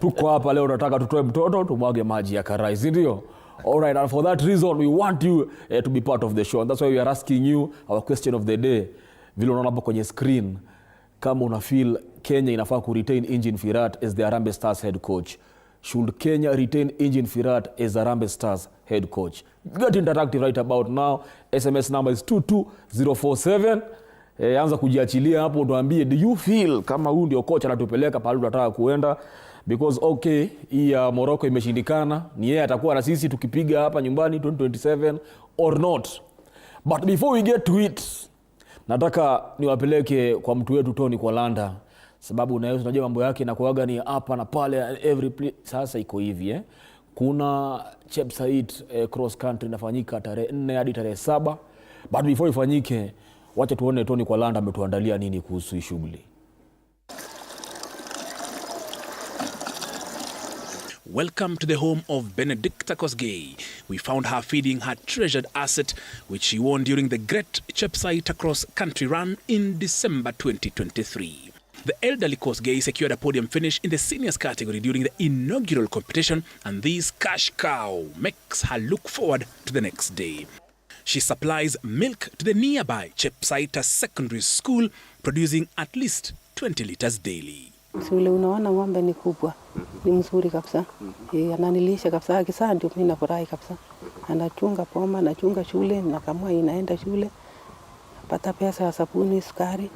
Tuko hapa leo tunataka tutoe mtoto tumwage maji ya karai, si ndio? All right, and for that reason we want you to be part of the show. And that's why we are asking you our question of the day. Vile unaona hapo kwenye screen, kama una feel Kenya inafaa ku retain Engin Firat as the Harambee Stars head coach. Should Kenya retain Engin Firat as Harambee Stars head coach? Get interactive right about now. SMS number is 22047. Anza kujiachilia hapo, tuambie do you feel kama huyu ndio coach anatupeleka pale tunataka kuenda, because okay, hii ya Morocco imeshindikana, ni yeye atakuwa na sisi tukipiga hapa nyumbani 2027 or not. But before we get to it, nataka niwapeleke kwa mtu wetu Tony kwa Landa, sababu unajua mambo yake na kuaga ni hapa na pale every place. Sasa iko hivi kuna Chepsaita cross country inafanyika tarehe 4 hadi tarehe 7. But before ifanyike, wacha tuone Tony kwa Landa ametuandalia nini kuhusu hii shughuli. Welcome to the home of Benedicta Kosgei. We found her feeding her treasured asset, which she won during the Great Chepsaita cross-country run in December 2023. The elderly Kosgei secured a podium finish in the seniors category during the inaugural competition, and this cash cow makes her look forward to the next day. She supplies milk to the nearby Chepsaita Secondary School, producing at least 20 liters daily. Sule unaona ng'ombe ni kubwa, ni mzuri kabisa. Ananilisha kabisa, akisa ndio mimi nafurahi kabisa. Anachunga poma, anachunga shule, na kama inaenda shule, pata pesa ya sabuni, sukari,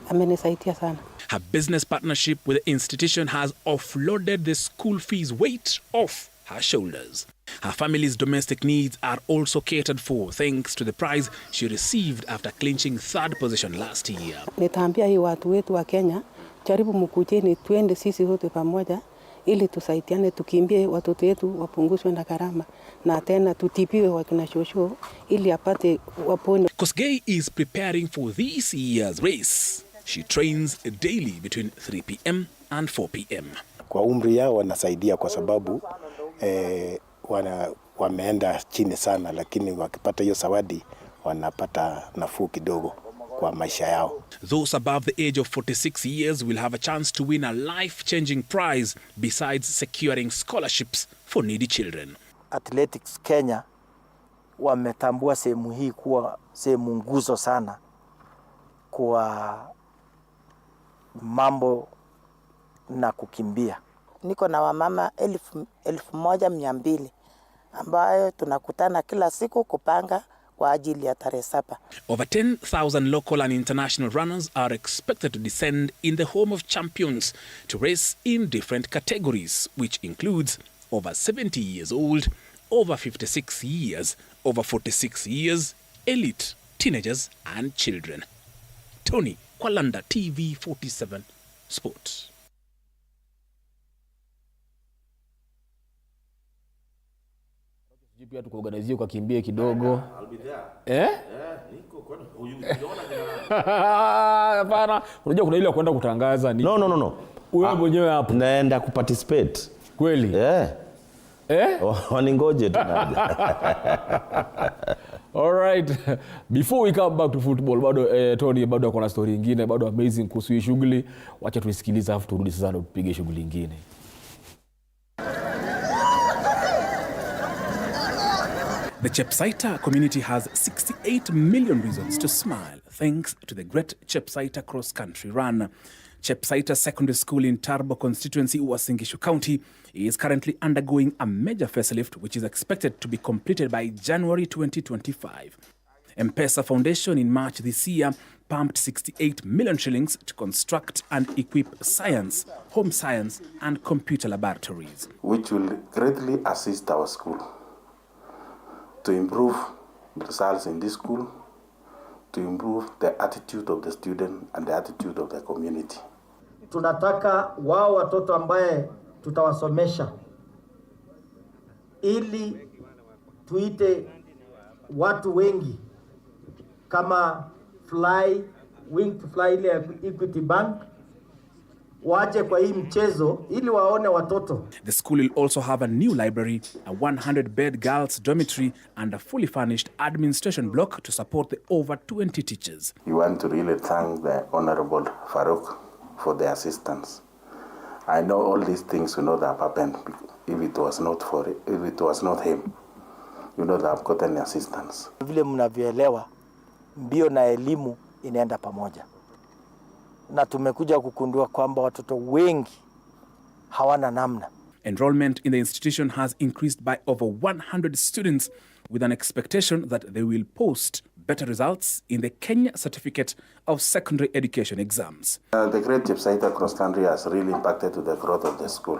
amenisaidia sana. Her business partnership with the institution has offloaded the school fees weight off her shoulders. Her family's domestic needs are also catered for thanks to the prize she received after clinching third position last year. Nitaambia hii watu wetu wa Kenya, jaribu mkujeni twende sisi wote pamoja ili tusaidiane, tukimbie watoto wetu wapunguzwe na gharama, na tena tutibiwe wakina shosho ili apate wapone. Kosgei is preparing for this year's race. She trains daily between 3 p.m. and 4 p.m. Kwa umri yao wanasaidia kwa sababu wameenda chini sana, lakini wakipata hiyo zawadi wanapata nafuu kidogo kwa maisha yao. Those above the age of 46 years will have a chance to win a life-changing prize besides securing scholarships for needy children. Athletics Kenya wametambua sehemu hii kuwa sehemu nguzo sana kwa mambo na kukimbia. Niko na wamama 1,200 ambayo tunakutana kila siku kupanga kwa ajili ya tarehe 7. Over 10,000 local and international runners are expected to descend in the home of champions to race in different categories, which includes over 70 years old, over 56 years, over 46 years, elite, teenagers and children. Tony kwa Landa, TV47 Sports. Pia tukuorganize kwa kimbie kidogo. Niko kwani hapana, unajua kuna ile kwenda kutangaza ni. No. Wewe mwenyewe hapo naenda kuparticipate. Kweli? Waningoje tu. All right. Before we come back to football, bado Tony bado kuna story nyingine bado amazing kuhusu hii shughuli. Wacha tuisikilize afu turudi sasa na tupige shughuli nyingine. The Chepsaita community has 68 million reasons to smile thanks to the Great Chepsaita cross-country run. Chepsaita Secondary School in Tarbo constituency, Uasin Gishu County, is currently undergoing a major facelift which is expected to be completed by January 2025. M-Pesa Foundation in March this year pumped 68 million shillings to construct and equip science, home science and computer laboratories, which will greatly assist our school to improve results in this school, to improve the attitude of the student and the attitude of the community. Tunataka wao watoto ambaye tutawasomesha ili tuite watu wengi kama wing to fly ile Equity Bank waje kwa hii mchezo ili waone watoto. The school will also have a new library, a 100-bed girls' dormitory and a fully furnished administration block to support the over 20 teachers. We want to really thank the Honorable Farouk for the assistance. I know all these things, that have happened. If it was not him, that I've gotten assistance. Vile mnavyoelewa, mbio na elimu inaenda pamoja. Na tumekuja kukundua kwamba watoto wengi hawana namna. Enrollment in the institution has increased by over 100 students with an expectation that they will post better results in the Kenya Certificate of Secondary Education exams. The Great Chepsaita cross country has really impacted to the growth of the school.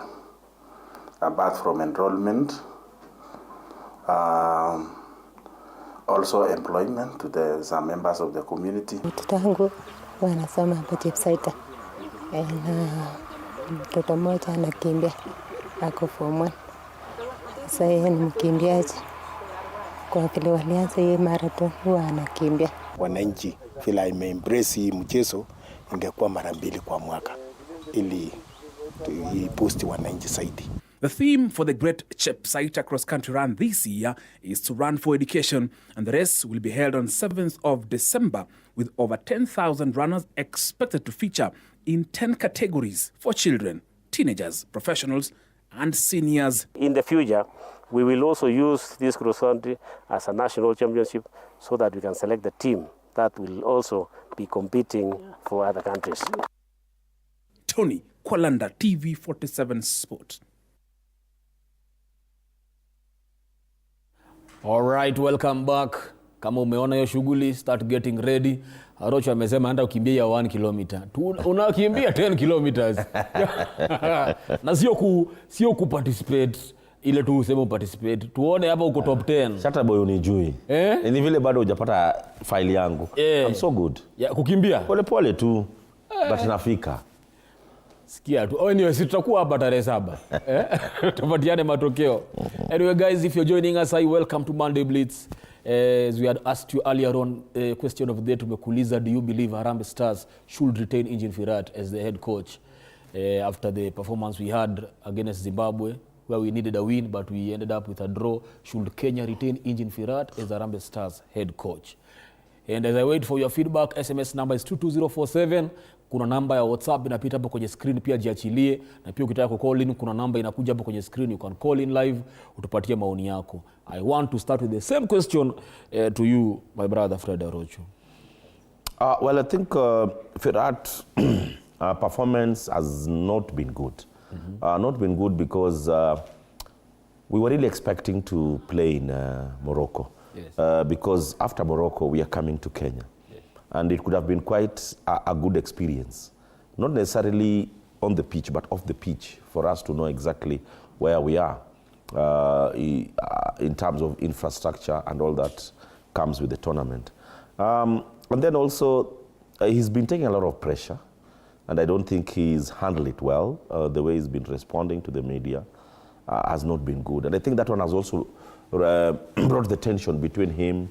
Apart from enrollment, also employment to some members of the community. Mtoto wangu wanasoma hapa Chepsaita. Na mtoto mmoja anakimbia ako form 1. Sasa yeye ni mkimbiaji. Kwa vile walianza hii marathon huwa anakimbia. Wananchi vile imeembrace hii mchezo ingekuwa mara 2 kwa mwaka ili boost wananchi zaidi. The theme for the Great Chepsaita Cross Country Run this year is to run for education, and the race will be held on 7th of December with over 10,000 runners expected to feature in 10 categories for children, teenagers, professionals, and seniors. In the future, we will also use this cross country as a national championship so that we can select the team that will also be competing for other countries. Tony Kwalanda, TV47 Sport. All right, welcome back. Kama umeona hiyo shughuli, start getting ready. Arocho amesema anda ukimbia ya 1 kilometer. Unakimbia 10 kilometers. Na sio ku participate ile tu useme participate. Tuone hapa uko top 10. Shata boy unijui. Ni vile bado hujapata file yangu. I'm so good. Kukimbia. Pole tu. But nafika. Sikia tu. Anyway, tutakuwa hapa tarehe 7. Tupatiane matokeo. Anyway guys, if you're joining us, welcome to Monday Blitz. As we had asked you earlier on, question of the day tumekuuliza, do you believe Harambee Stars should retain Engin Firat as the head coach after the performance we had against Zimbabwe, where we needed a win but we ended up with a draw? Should Kenya retain Engin Firat as Harambee Stars head coach? And as I wait for your feedback, SMS number is 22047. Kuna namba ya WhatsApp inapita hapo kwenye screen, pia jiachilie. Na pia ukitaka call in, kuna namba inakuja hapo kwenye screen, you can call in live, utupatie maoni yako. I want to start with the same question to you, my brother Fred Arocho. Well, I think Firat performance has not been good. Not been good because we were really expecting to play in Morocco. Yes. Because after Morocco, we are coming to Kenya. Yes. And it could have been quite a good experience. Not necessarily on the pitch, but off the pitch, for us to know exactly where we are in terms of infrastructure and all that comes with the tournament. And then also, he's been taking a lot of pressure, and I don't think he's handled it well. The way he's been responding to the media has not been good. And I think that one has also brought the tension between him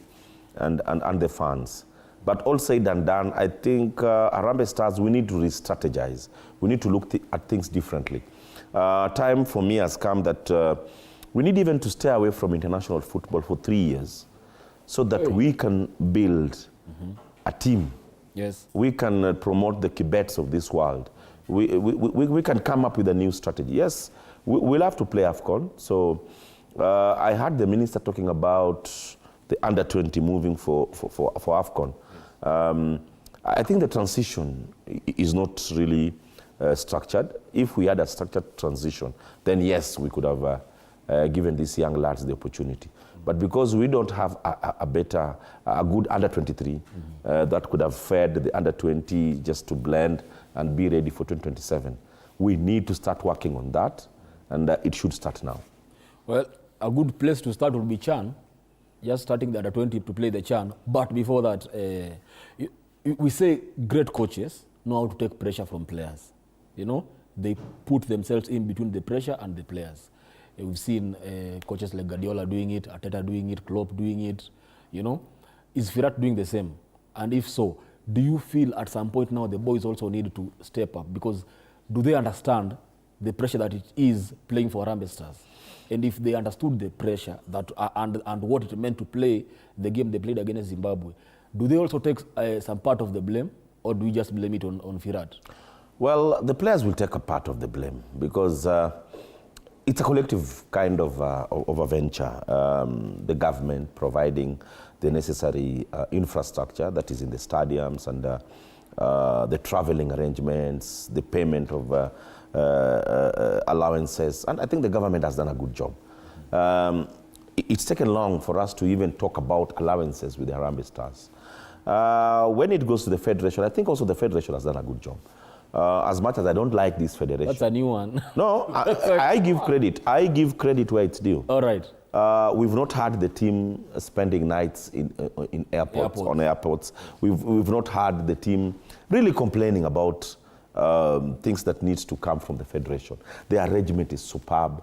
and the fans. But all said and done, I think Harambee Stars, we need to re-strategize. We need to look at things differently. Time for me has come that we need even to stay away from international football for 3 years so that we can build a team. Yes. We can promote the Kibets of this world. We can come up with a new strategy. Yes, we'll have to play AFCON. So I heard the minister talking about the under-20 moving for AFCON. I think the transition is not really structured. If we had a structured transition, then yes, we could have given these young lads the opportunity. But because we don't have a good under-23 that could have fed the under-20 just to blend and be ready for 2027, we need to start working on that, and it should start now. Well, a good place to start would be Chan, just starting the under-20 to play the Chan. But before that, we say great coaches know how to take pressure from players. You know, they put themselves in between the pressure and the players. We've seen coaches like Guardiola doing it, Arteta doing it, Klopp doing it, you know. Is Firat doing the same? And if so, do you feel at some point now the boys also need to step up? Because do they understand the pressure that it is playing for Harambee Stars? And if they understood the pressure that and what it meant to play the game they played against Zimbabwe, do they also take some part of the blame, or do we just blame it on Firat? Well, the players will take a part of the blame because it's a collective kind of a venture. The government providing the necessary infrastructure that is in the stadiums and the traveling arrangements, the payment of allowances, and I think the government has done a good job. It's taken long for us to even talk about allowances with the Harambee Stars. When it goes to the federation, I think also the federation has done a good job. As much as I don't like this federation. That's a new one. No, I give credit. I give credit where it's due. All right. We've not had the team spending nights in airports, on airports. We've not had the team really complaining about things that needs to come from the federation. The arrangement is superb.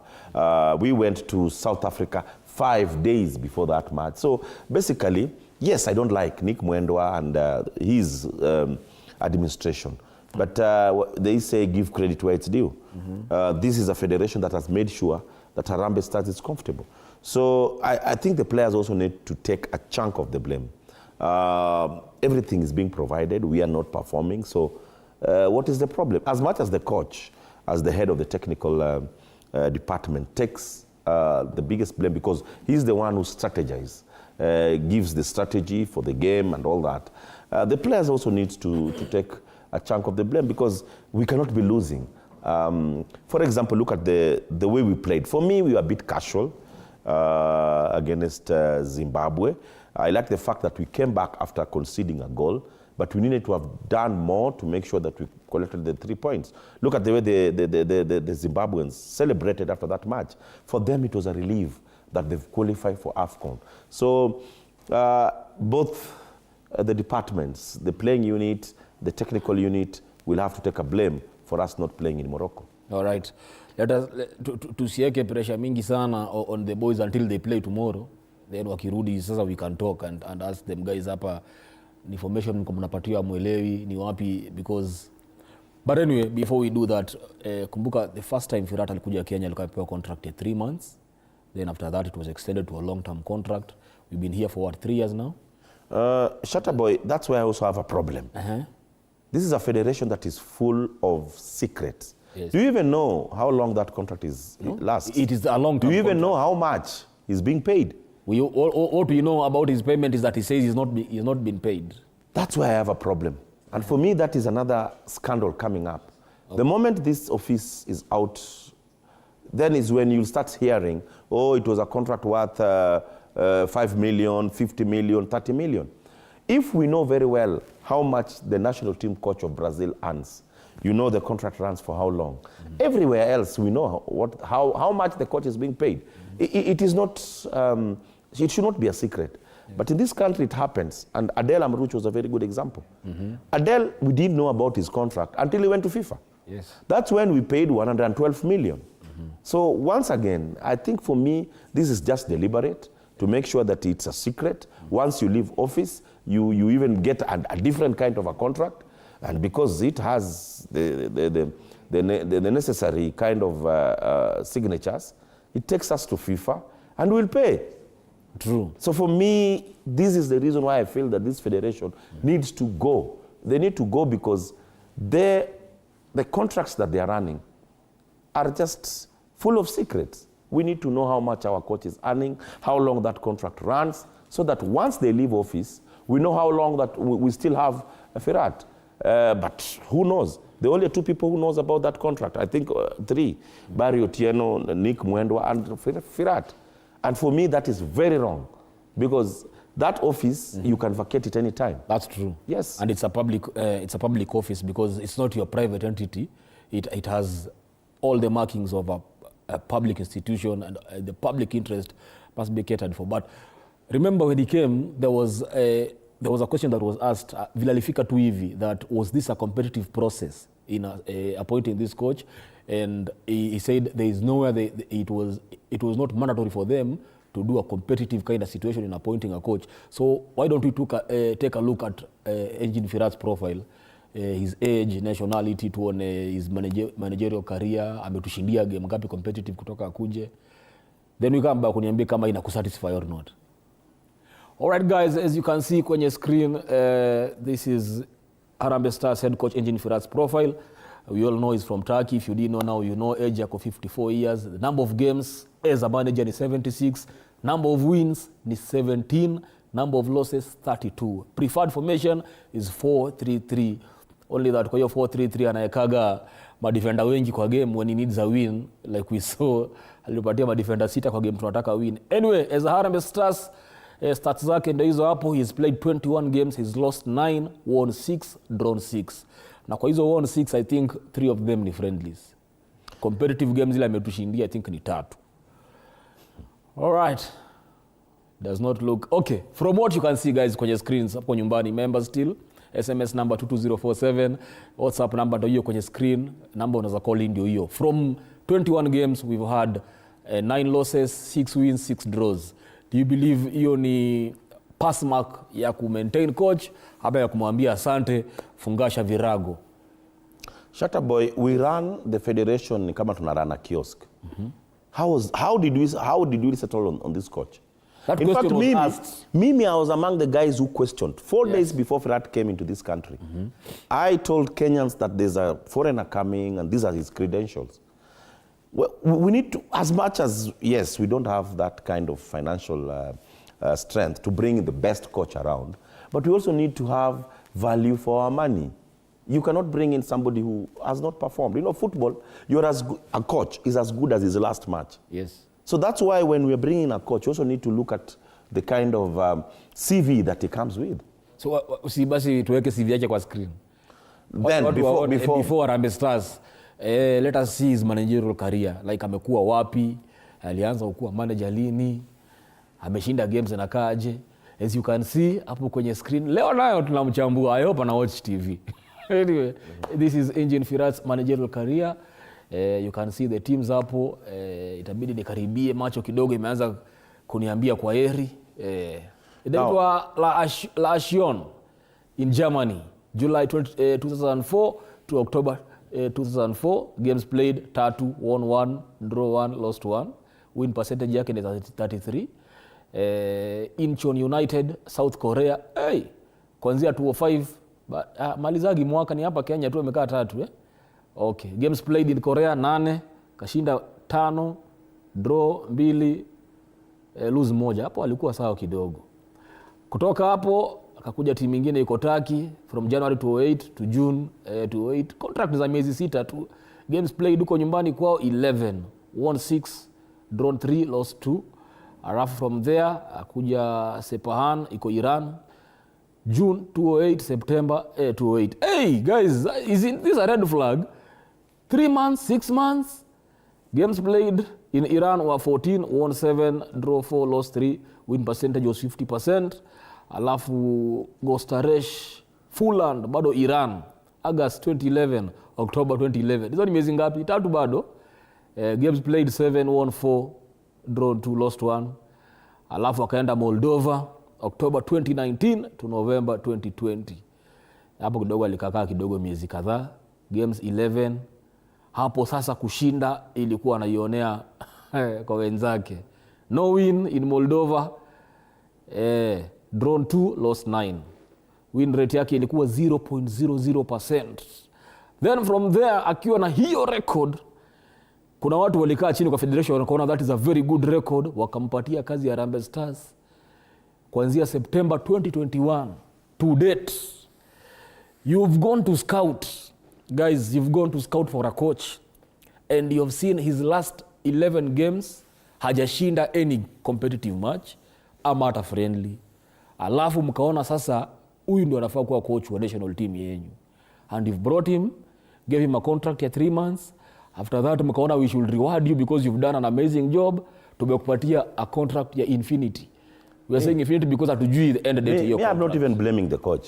We went to South Africa 5 days before that match. So basically, yes, I don't like Nick Mwendwa and his administration. But they say give credit where it's due. This is a federation that has made sure that Harambee Stars is comfortable. So I think the players also need to take a chunk of the blame. Everything is being provided. We are not performing. So what is the problem? As much as the coach, as the head of the technical department, takes the biggest blame because he's the one who strategizes, gives the strategy for the game and all that. The players also need to take a chunk of the blame because we cannot be losing. For example, look at the way we played. For me, we were a bit casual against Zimbabwe. I like the fact that we came back after conceding a goal, but we needed to have done more to make sure that we collected the 3 points. Look at the way the Zimbabweans celebrated after that match. For them, it was a relief that they've qualified for AFCON. So both the departments, the playing unit, the technical unit, will have to take a blame for us not playing in Morocco. All right. Let us tusiweke pressure mingi sana on the boys until they play tomorrow. Then wakirudi sasa we can talk and ask them guys hapa information mnapatiwa mwelewi ni wapi because but anyway before we do that kumbuka the first time Firat alikuja Kenya alikuwa amepewa contract ya 3 months. Then after that it was extended to a long-term contract. We've been here for what, 3 years now? Shutterboy, that's where I also have a problem. This is a federation that is full of secrets. Yes. Do you even know how long that contract is lasts? It is a long term. Do you even contract. know how much is being paid? What we know about his payment is that he says he's not been paid. That's why I have a problem. And for me, that is another scandal coming up. Okay. The moment this office is out, then is when you'll start hearing, oh, it was a contract worth 5 million, 50 million, 30 million. If we know very well how much the national team coach of Brazil earns, you know the contract runs for how long. Everywhere else, we know how much the coach is being paid. It is not, it should not be a secret. But in this country, it happens. And Adel Amrouche was a very good example. Adel, we didn't know about his contract until he went to FIFA. Yes. That's when we paid 112 million. So once again, I think for me, this is just deliberate to make sure that it's a secret. Once you leave office, you even get a different kind of a contract. And because it has the necessary kind of signatures, it takes us to FIFA and we'll pay. True. So for me, this is the reason why I feel that this federation needs to go. They need to go because the contracts that they are running are just full of secrets. We need to know how much our coach is earning, how long that contract runs, so that once they leave office, we know how long that we still have a Firat. But who knows? The only 2 people who knows about that contract, I think 3, Barry Otieno, Nick Mwendwa, and Firat. And for me, that is very wrong because that office, you can vacate it any time. That's true. Yes. And it's a public office because it's not your private entity. It has all the markings of a public institution and the public interest must be catered for. But remember when he came, there was a question that was asked, Vilalifika tu hivi, that was this a competitive process in appointing this coach? And he said there is nowhere it was not mandatory for them to do a competitive kind of situation in appointing a coach. So why don't we take a look at Engin Firat's profile, his age, nationality, tuone his managerial career, ametushindia game ngapi competitive kutoka akuje. Then we come back kuniambia kama ina kusatisfy or not. All right, guys, as you can see kwenye screen, this is Harambee Stars head coach Engin Firat's profile. we all know he's from Turkey. If you didn't know now, you know age yako 54 years. The number of games as a manager is 76. Number of wins is 17. Number of losses 32. Preferred formation is 4-3-3. Only that kwa hiyo 4-3-3 anaekaga madefender wengi kwa game when he needs a win, like we saw alipatia madefender 6 kwa game tunataka win. Anyway, as a Harambee Stars, stats zake ndio hizo hapo. He's played 21 games, he's lost 9, won 6, drawn 6. Na kwa hizo won 6, I think 3 of them ni friendlies. Competitive games ile ametushindia I think ni 3. All right. Does not look okay. From what you can see guys kwenye screens hapo nyumbani, members still SMS number 22047, WhatsApp number ndio hiyo kwenye screen, number unaweza call in ndio hiyo. From 21 games we've had 9 losses, 6 wins, 6 draws. Do you believe hiyo ni pass mark ya ku maintain coach haba ya kumwambia asante fungasha virago? Shatta boy, we run the federation kama tunarun a kiosk. How did we settle on this coach? That In fact, was Mimi, I was among the guys who questioned. 4 days before Firat came into this country, I told Kenyans that there's a foreigner coming and these are his credentials. Well, we need to, as much as, yes, we don't have that kind of financial strength to bring the best coach around, but we also need to have value for our money. You cannot bring in somebody who has not performed. You know, football, a coach is as good as his last match. Yes. So that's why when we're bringing a coach, you also need to look at the kind of CV that he comes with. So si basi tuweke CV yake kwa screen. Then before Harambee Stars, let us see his managerial career. Like amekuwa wapi, alianza kuwa manager lini, ameshinda games na kaje. As you can see hapo kwenye screen, leo nayo tunamchambua. I hope ana watch TV. Anyway, this is Engine Firat's managerial career. You can see the teams hapo. Itabidi nikaribie macho kidogo, imeanza kuniambia kwa heri. Inaitwa La Action in Germany, July 2004 to October 2004. Games played 3, won 1, draw 1, lost 1. Win percentage yake ni 33. Incheon United, South Korea. Kuanzia 2005 malizagi mwaka ni hapa Kenya tu amekaa 3 Okay. Games played in Korea 8, kashinda 5, draw 2, lose 1. Hapo alikuwa sawa kidogo. Kutoka hapo akakuja timu nyingine iko Turkey from January 2008 to June 2008. Contract za miezi 6 tu. Games played huko nyumbani kwao 11, won 6, drawn 3, lost 2. Alafu from there akuja Sepahan iko Iran, June 2008, September 2008. Hey guys, isn't this a red flag? 3 months, 6 months. Games played in Iran were 14, won 7, draw 4, lost 3. Win percentage was 50%. Alafu Gostaresh, Fulham, bado Iran, August 2011, October 2011. Hizo ni miezi ngapi? 3 bado. Games played 7, won 4, draw 2, lost 1. Alafu akaenda Moldova, October 2019 to November 2020. Hapo kidogo alikakaa kidogo miezi kadhaa. Games 11. Hapo sasa kushinda ilikuwa anaionea kwa wenzake. No win in Moldova. Drawn 2, lost 9. Win rate yake ilikuwa 0.00%. Then from there akiwa na hiyo record, kuna watu walikaa chini kwa federation wakaona that is a very good record, wakampatia kazi ya Harambee Stars. Kuanzia September 2021 to date, you've gone to scout. Guys, you've gone to scout for a coach and you've seen his last 11 games hajashinda any competitive match ama hata friendly. Alafu mkaona sasa huyu ndio anafaa kuwa coach wa national team yenyu. And you've brought him, gave him a contract ya 3 months. After that mkaona we should reward you because you've done an amazing job. Tumekupatia a contract ya infinity. We are saying infinity because hatujui the end date hiyo. I'm not even blaming the coach.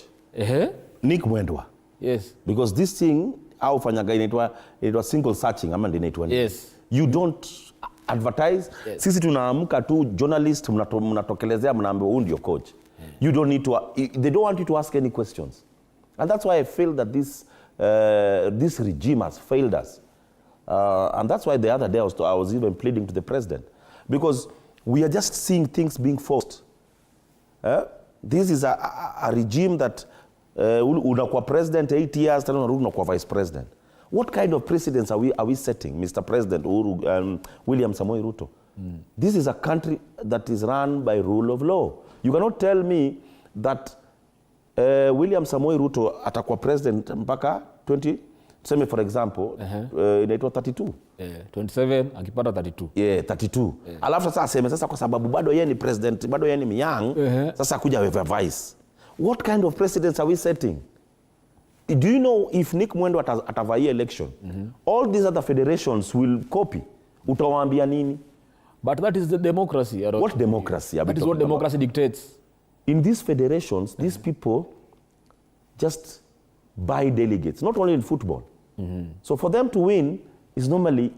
Nick Mwendwa. Yes. Because this thing au fanyaga inaitwa single searching ama inaitwa. Yes. You don't advertise. Yes. Sisi tunaamka tu journalist mnatokelezea mnaambiwa huyu ndio coach. You don't need to, they don't want you to ask any questions. And that's why I feel that this regime has failed us. And that's why the other day I was even pleading to the president. Because we are just seeing things being forced. This is a regime that unakuwa president 8 years, tena unarudi unakuwa vice president. What kind of precedents are we setting, Mr. President William Samoei Ruto? This is a country that is run by rule of law. You cannot tell me that William Samoei Ruto atakuwa president mpaka 20, tuseme for example, inaitwa 32. 27 akipata 32. 32. Alafu sasa aseme sasa kwa sababu bado yeye ni president, bado yeye ni young, sasa kuja with a vice. What kind of precedents are we setting? Do you know if Nick Mwendo atavai election, all these other federations will copy? Utawaambia nini? But that is the democracy. What democracy? That is what democracy dictates. In these federations, these people just buy delegates, not only in football. So for them to win is normally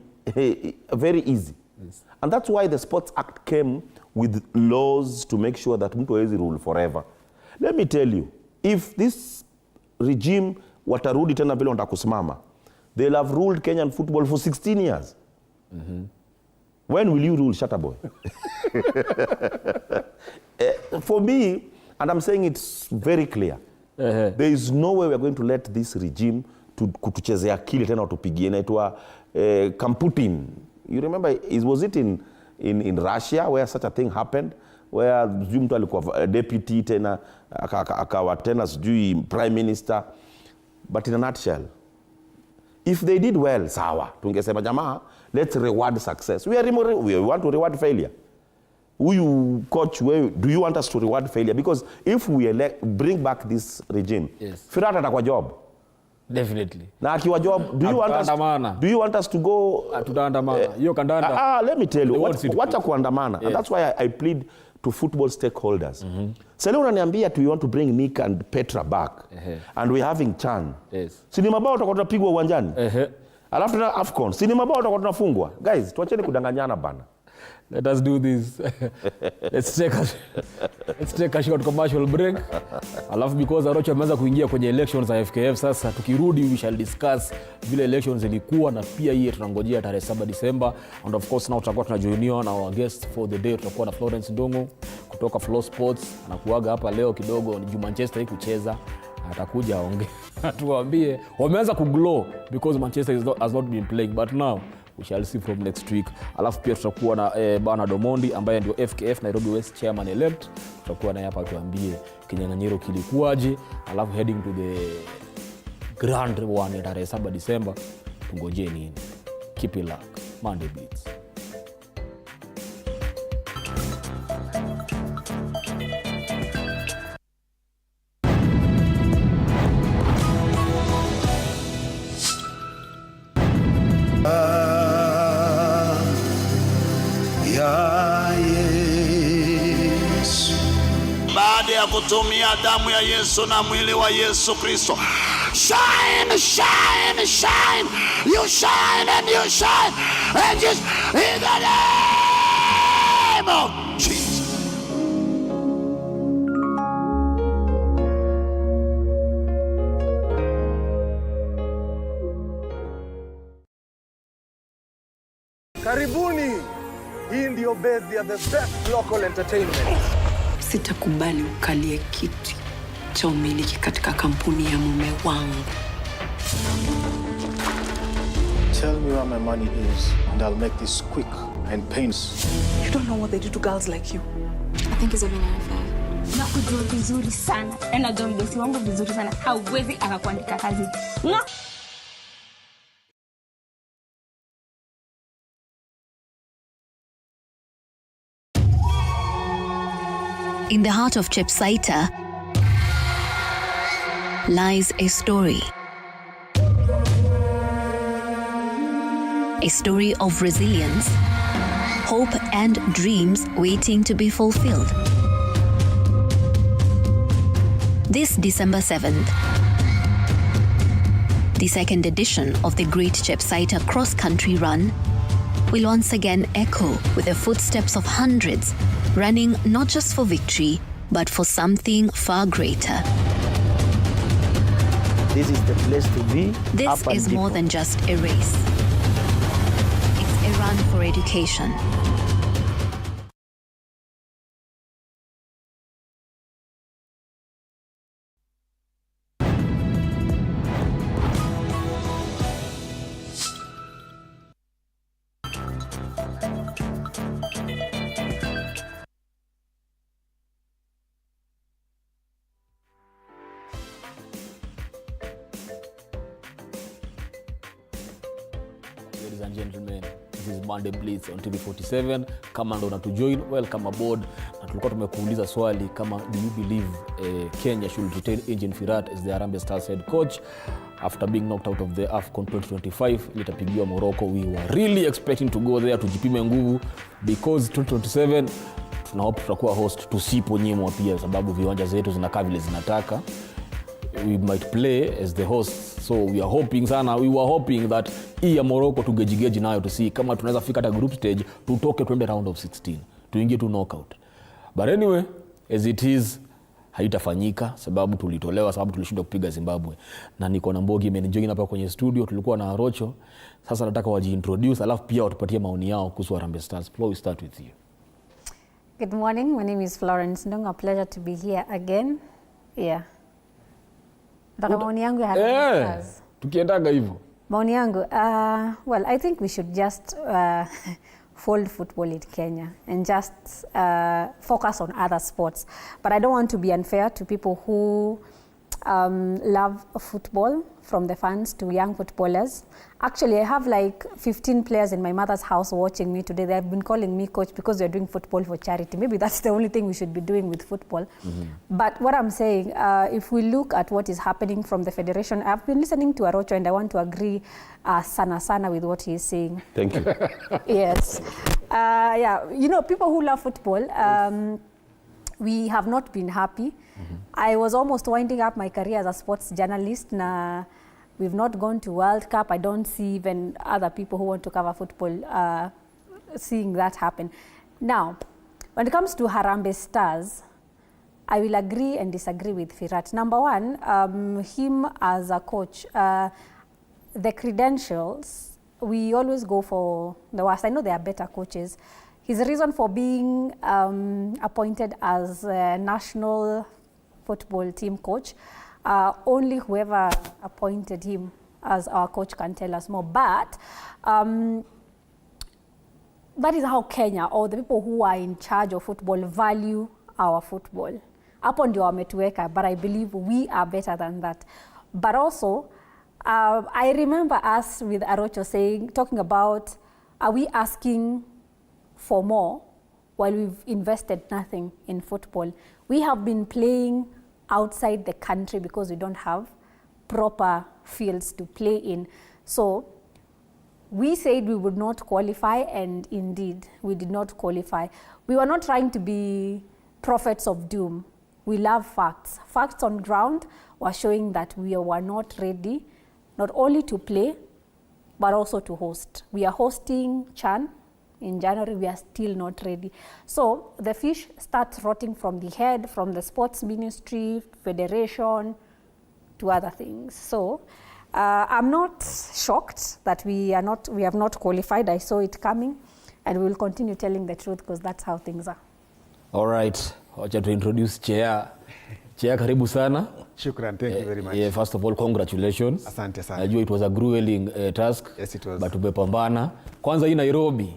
very easy. Yes. And that's why the Sports Act came with laws to make sure that mtu hawezi rule forever. Let me tell you, if this regime watarudi tena vile wanataka kusimama, they'll have ruled Kenyan football for 16 years. When will you rule, Shutterboy? For me, and I'm saying it's very clear, there is no way we're going to let this regime kutuchezea akili tena watupigie. Inaitwa Kamputin. You remember, was it in Russia where such a thing happened? Where mtu alikuwa deputy tena, akawa tena sijui prime minister. But in a nutshell, if they did well, sawa. Tungesema jamaa, let's reward success. We want to reward failure. You coach, do you want us to reward failure? Because if we bring back this regime, Firat atakuwa job. Definitely. Na akiwa job, do you want us to go? Tutaandamana. Hiyo kandanda. Let me tell you, wacha kuandamana. And that's why I plead to football stakeholders. Sasa leo unaniambia we want to bring Nick and Petra back. And we're having Chan. Yes. Sinema bao tutakuwa tunapigwa uwanjani. Alafu na AFCON. Sinema bao tutakuwa tunafungwa. Guys, tuacheni kudanganyana bana. Let us do this. Let's take a short commercial break. Alafu because Arocho ameanza kuingia kwenye elections za FKF sasa, tukirudi we shall discuss vile elections zilikuwa na pia hii tunangojea tarehe 7 December. And of course now tutakuwa tunajoiniwa na our guest for the day, tutakuwa na Florence Ndongo kutoka Flow Sports. Anakuaga hapa leo kidogo, ni Manchester hii kucheza. Atakuja aongee. Tuwaambie wameanza kuglow because Manchester has not been playing, but now we shall see from next week. Alafu pia tutakuwa na Bana Domondi ambaye ndio FKF Nairobi West chairman elect. Tutakuwa naye hapa tuambie kinyang'anyiro kilikuwaje. Alafu heading to the grand one tarehe 7 December. Tungojee nini? Keep it luck. Monday Blitz. Kutumia damu ya Yesu na mwili wa Yesu Kristo. Shine, shine, shine. You shine and you shine. And just in the name of Jesus. Karibuni. Hii ndio base ya the best local entertainment. Sitakubali ukalie kiti cha umiliki katika kampuni ya mume wangu. Tell me where my money is and I'll make this quick and painless. You don't know what they do to girls like you. I think it's a bit unfair. Nakujua vizuri sana. Najua mdosi wangu vizuri sana. Hauwezi akakuandika kazi. In the heart of Chepsaita lies a story. A story of resilience, hope, and dreams waiting to be fulfilled. This December 7th, the second edition of the Great Chepsaita cross-country run will once again echo with the footsteps of hundreds running not just for victory, but for something far greater. This is the place to be. This is more than just a race. It's a run for education. and gentlemen, this is Monday Blitz on TV47. Kama ndo unatujoin, welcome aboard. Na tulikuwa tumekuuliza swali kama do you believe Kenya should retain Engin Firat as the Harambee Stars head coach after being knocked out of the AFCON 2025 litapigiwa Morocco. We were really expecting to go there tujipime nguvu because 2027 tuna hope tutakuwa host tusiponyimwa pia sababu viwanja zetu zinakaa vile zinataka. We might play as the host, so we were hoping that ya Morocco tugejigeji nayo to see kama tunaweza fika hata group stage tutoke twende round of 16 tuingie tu knockout. But anyway, as it is, haitafanyika sababu tulitolewa, sababu tulishindwa kupiga Zimbabwe. Na niko na Mbogi manager hapa kwenye studio, tulikuwa na Arocho. Sasa nataka wajiintroduce alafu pia watupatie maoni yao kuhusu Harambee Stars. Flo, we start with you. Good morning, my name is Florence Ndong. A pleasure to be here again. Yeah. Maoni yangu ya Harambee Stars. Tukiendaga hivyo. Maoni yangu, well, I think we should just fold football in Kenya and just focus on other sports. But I don't want to be unfair to people who love football, from the fans to young footballers. Actually, I have like 15 players in my mother's house watching me today. They have been calling me coach because we're doing football for charity. Maybe that's the only thing we should be doing with football. But what I'm saying, if we look at what is happening from the federation, I've been listening to Arocho and I want to agree sana with what he is saying. Thank you. Yes. Yeah, you know, people who love football, we have not been happy. I was almost winding up my career as a sports journalist. We've not gone to World Cup. I don't see even other people who want to cover football seeing that happen. Now, when it comes to Harambee Stars, I will agree and disagree with Firat. Number one, him as a coach, the credentials, we always go for the worst. I know there are better coaches. His reason for being appointed as a national football team coach, only whoever appointed him as our coach can tell us more. But that is how Kenya, or the people who are in charge of football, value our football. Hapo ndio wametuweka, but I believe we are better than that. But also, I remember us with Arocho talking about, are we asking for more while we've invested nothing in football? We have been playing outside the country because we don't have proper fields to play in. So we said we would not qualify, and indeed we did not qualify. We were not trying to be prophets of doom. We love facts. Facts on ground were showing that we were not ready, not only to play, but also to host. We are hosting CHAN in January. We are still not ready. So the fish starts rotting from the head, from the sports ministry, federation, to other things. So I'm not shocked that we have not qualified. I saw it coming, and we will continue telling the truth because that's how things are. All right, wacha to introduce Chair. Chair, karibu sana. Shukran, thank you very much. Yeah, first of all, congratulations. Asante sana. Najua it was a grueling task. Yes, it was. But umepambana. Kwanza hii Nairobi.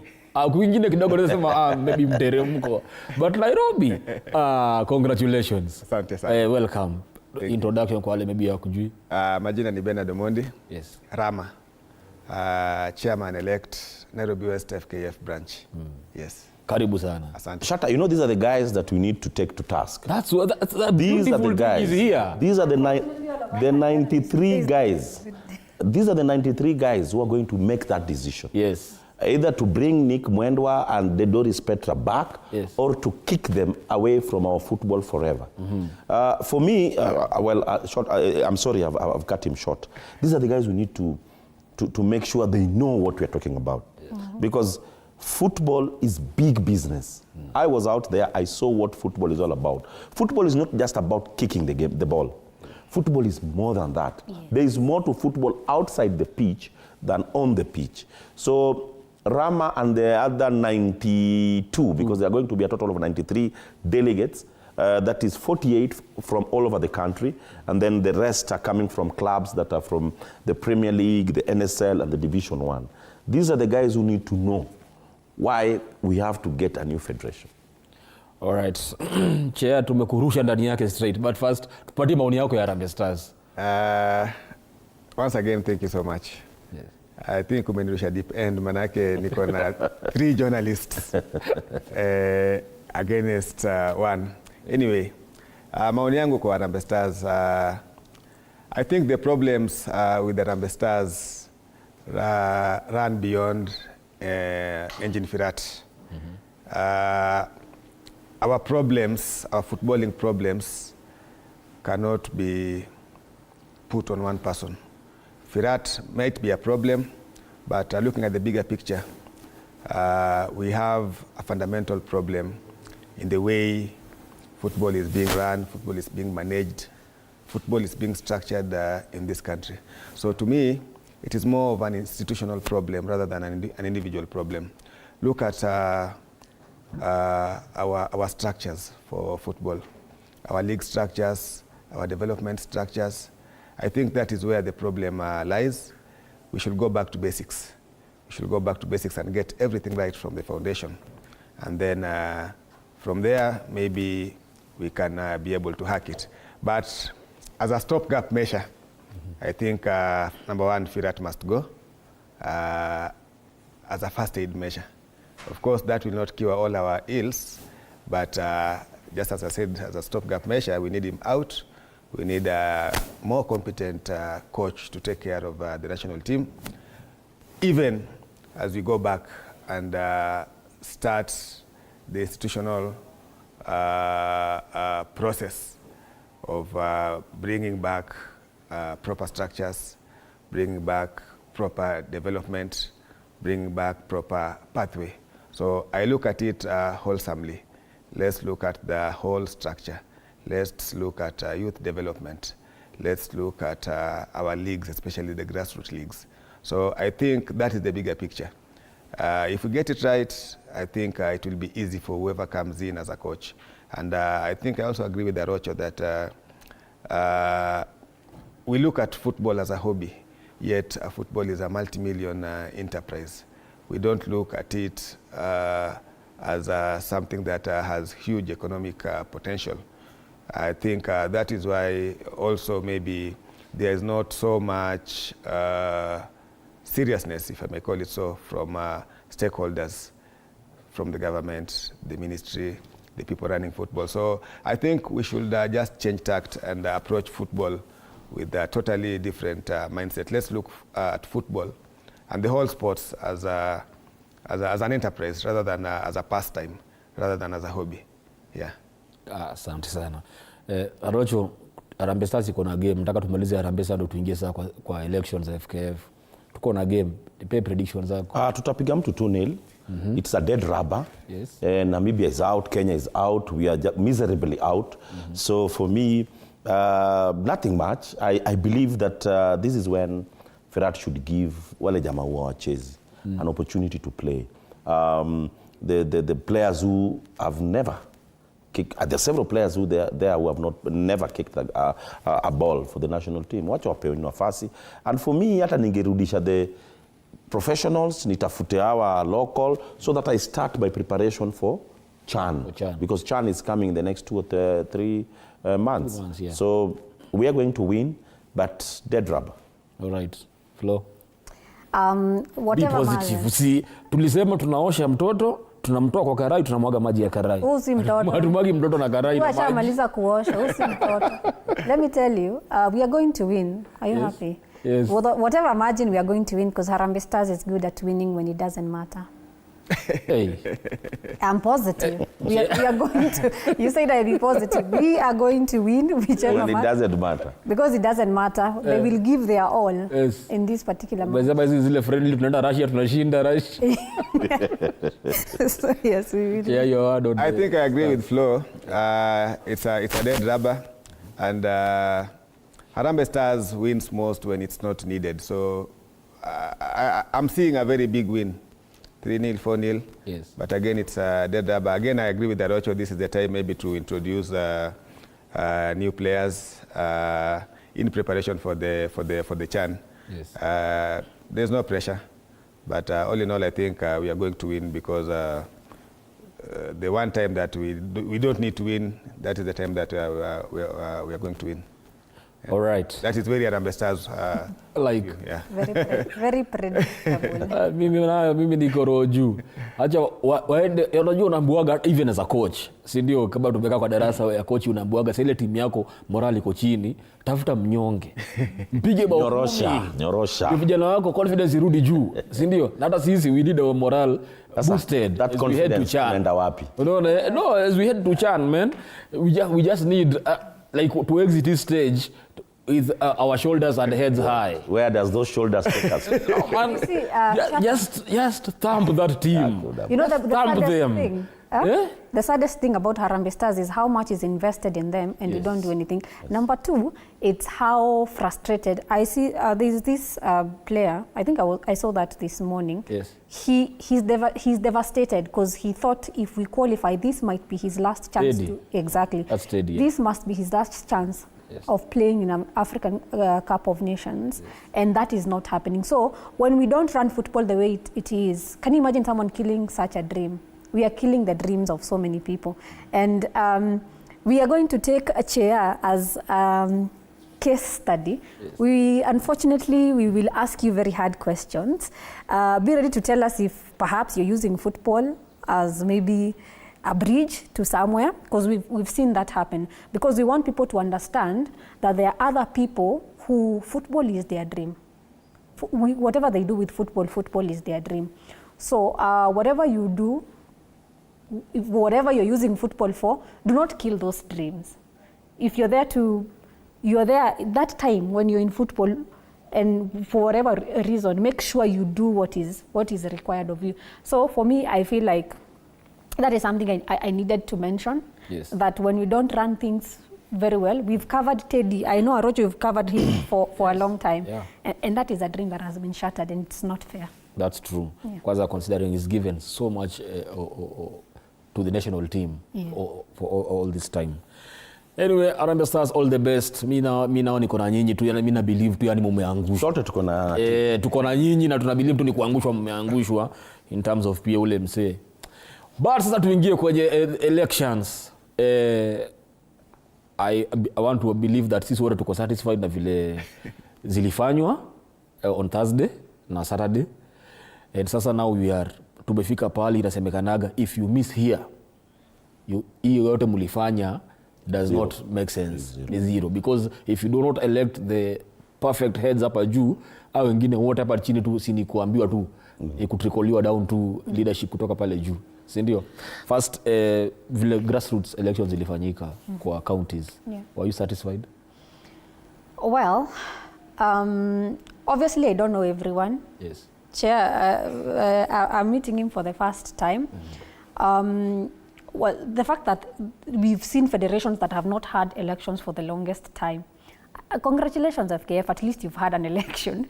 Kwingine kidogo nasema maybe mteremko. But Nairobi, congratulations. Asante sana. Welcome. Introduction kwa wale maybe hawakujui. Majina ni Bernard Omondi. Yes. Rama. Chairman elect Nairobi West FKF branch. Yes. Karibu sana. Asante. Shata, you know these are the guys that we need to take to task. That's these are the guys. Here. These are the 93 guys. These are the 93 guys who are going to make that decision. Yes. Either to bring Nick Mwendwa and the Doris Petra back, yes, or to kick them away from our football forever. For me, I'm sorry, I've cut him short. These are the guys who need to make sure they know what we're talking about. Yes. Because football is big business. I was out there, I saw what football is all about. Football is not just about kicking the ball. Football is more than that. Yes. There is more to football outside the pitch than on the pitch. So Rama and the other 92, because there are going to be a total of 93 delegates, that is 48 from all over the country, and then the rest are coming from clubs that are from the Premier League, the NSL, and the Division 1. These are the guys who need to know why we have to get a new federation. All right. Chair, tumekurusha ndani yake straight, but first tupatie maoni yako ya Harambee Stars. Once again, thank you so much. Yes. I think umenirusha deep end, manake niko na 3 journalists against 1. Anyway, maoni yangu kwa Harambee Stars, I think the problems with the Harambee Stars run beyond Engine Firat. Our problems, our footballing problems, cannot be put on one person. Firat might be a problem, but looking at the bigger picture, we have a fundamental problem in the way football is being run, football is being managed, football is being structured in this country. So to me, it is more of an institutional problem rather than an individual problem. Look at our structures for football, our league structures, our development structures. I think that is where the problem lies. We should go back to basics. We should go back to basics and get everything right from the foundation. And then from there, maybe we can be able to hack it. But as a stopgap measure, I think number 1, Firat must go as a first aid measure. Of course, that will not cure all our ills, but just as I said, as a stopgap measure, we need him out. We need a more competent coach to take care of the national team. Even as we go back and start the institutional process of bringing back proper structures, bringing back proper development, bringing back proper pathway. So I look at it wholesomely. Let's look at the whole structure. Let's look at youth development. Let's look at our leagues, especially the grassroots leagues. So I think that is the bigger picture. If we get it right, I think it will be easy for whoever comes in as a coach. And I think I also agree with Arocho that we look at football as a hobby, yet football is a multi-million enterprise. We don't look at it as something that has huge economic potential. I think that is why also maybe there is not so much seriousness, if I may call it so, from stakeholders, from the government, the ministry, the people running football. So I think we should just change tact and approach football with a totally different mindset. Let's look at football and the whole sports as an enterprise rather than as a pastime, rather than as a hobby. Yeah. Asante sana. Arocho, Harambee Stars iko na game. Nataka tumalize Harambee Stars ndio tuingie sasa kwa elections za FKF. Tuko na game. Nipe predictions zako. Tutapiga mtu 2-0. It's a dead rubber. Yes. Namibia is out, Kenya is out. We are miserably out. So for me, nothing much. I believe that this is when Firat should give wale jamaa wa wachezi an opportunity to play. The players who have never kicked, there are several players who there who have never kicked a ball for the national team. Wacha wapewe nafasi. And for me, hata ningerudisha the professionals, nitafute our local, so that I start my preparation for Chan. Because Chan is coming in the next 2 or 3 months. 2 months, yeah. So we are going to win, but dead rubber. All right. Flo? Whatever be positive. Si tulisema tunaosha mtoto, tunamtoa kwa karai, tunamwaga maji ya karai. Usi mtoto. Hatumwagi mtoto na karai na maji. Washamaliza kuosha, usi mtoto. Let me tell you, we are going to win. Are you happy? Yes. Whatever margin, we are going to win, because Harambee Stars is good at winning when it doesn't matter. Hey. I'm positive. We are going to, you said I'll be positive. We are going to win whichever When it doesn't matter. Because it doesn't matter. They will give their all in this particular match. By zile friendly tunaenda Russia tunashinda Russia. So yes, we will. Yeah, you are. I think I agree with Flo. It's a dead rubber, and Harambee Stars wins most when it's not needed. So I'm seeing a very big win. 3-0, 4-0. Yes. But again, it's a dead rubber. Again, I agree with Arocho. This is the time maybe to introduce new players in preparation for the Chan. Yes. There's no pressure, but all in all, I think we are going to win, because the one time that we don't need to win, that is the time that we are going to win. All right. That is very Harambee Stars. Like, yeah. Very predictable. Mimi niko roho juu. Acha waende, unajua unaambiwaga even as a coach. Si ndio kama tumekaa kwa darasa ya coach unaambiwaga ile timu yako morali iko chini, tafuta mnyonge. Mpige bao. Nyorosha. Vijana wako confidence irudi juu. Si ndio? Hata sisi we need our morale boosted. That confidence inaenda wapi? No, as we head to Chan, man. We just need like to exit this stage with our shoulders and heads high. Where does those shoulders take us? Man, see, just thump that team. You know, the thump saddest them. thing. Yeah? The saddest thing about Harambee Stars is how much is invested in them and you don't do anything. Yes. Number two, it's how frustrated. I see there's this player, I think I saw that this morning. Yes. He's devastated because he thought if we qualify, this might be his last chance. Exactly. That's steady. This must be his last chance. Yes. Of playing in an African Cup of Nations, yes. And that is not happening. So when we don't run football the way it is, can you imagine someone killing such a dream? We are killing the dreams of so many people. And we are going to take a chair as case study. Yes. Unfortunately, we will ask you very hard questions. Be ready to tell us if perhaps you're using football as maybe a bridge to somewhere, because we've seen that happen. Because we want people to understand that there are other people who football is their dream. Whatever they do with football is their dream. So whatever you do, whatever you're using football for, do not kill those dreams. If you're there that time when you're in football, and for whatever reason, make sure you do what is required of you. So for me, I feel like that is something I needed to mention. Yes. That when we don't run things very well, we've covered Teddy. I know Arocho, you've covered him for a long time. Yeah. And that is a dream that has been shattered, and it's not fair. That's true. Yeah. Kwanza considering he's given so much to the national team, yeah. For all this time. Anyway, Harambee Stars, all the best. Mimi nao niko na nyinyi tu, mimi na believe tu yani mumeangushwa. Sote tuko na tuko na nyinyi na tuna believe tu ni kuangushwa, mumeangushwa in terms of pia ule msee. But sasa tuingie kwenye elections. I want to believe that sisi wote tuko satisfied na vile zilifanywa on Thursday na Saturday. And sasa now tumefika pale inasemekanaga if you miss here, hiyo yote mlifanya does not make sense. Ni zero. Because if you do not elect the perfect heads hapa juu, au wengine wote hapa chini tu si ni kuambiwa tu kutrikoliwa down to leadership kutoka pale juu. Si ndio? First vile grassroots elections zilifanyika kwa counties. Yeah. Were you satisfied? Well, obviously I don't know everyone. Yes. Chair, I'm meeting him for the first time. Well, the fact that we've seen federations that have not had elections for the longest time. Congratulations, FKF, at least you've had an election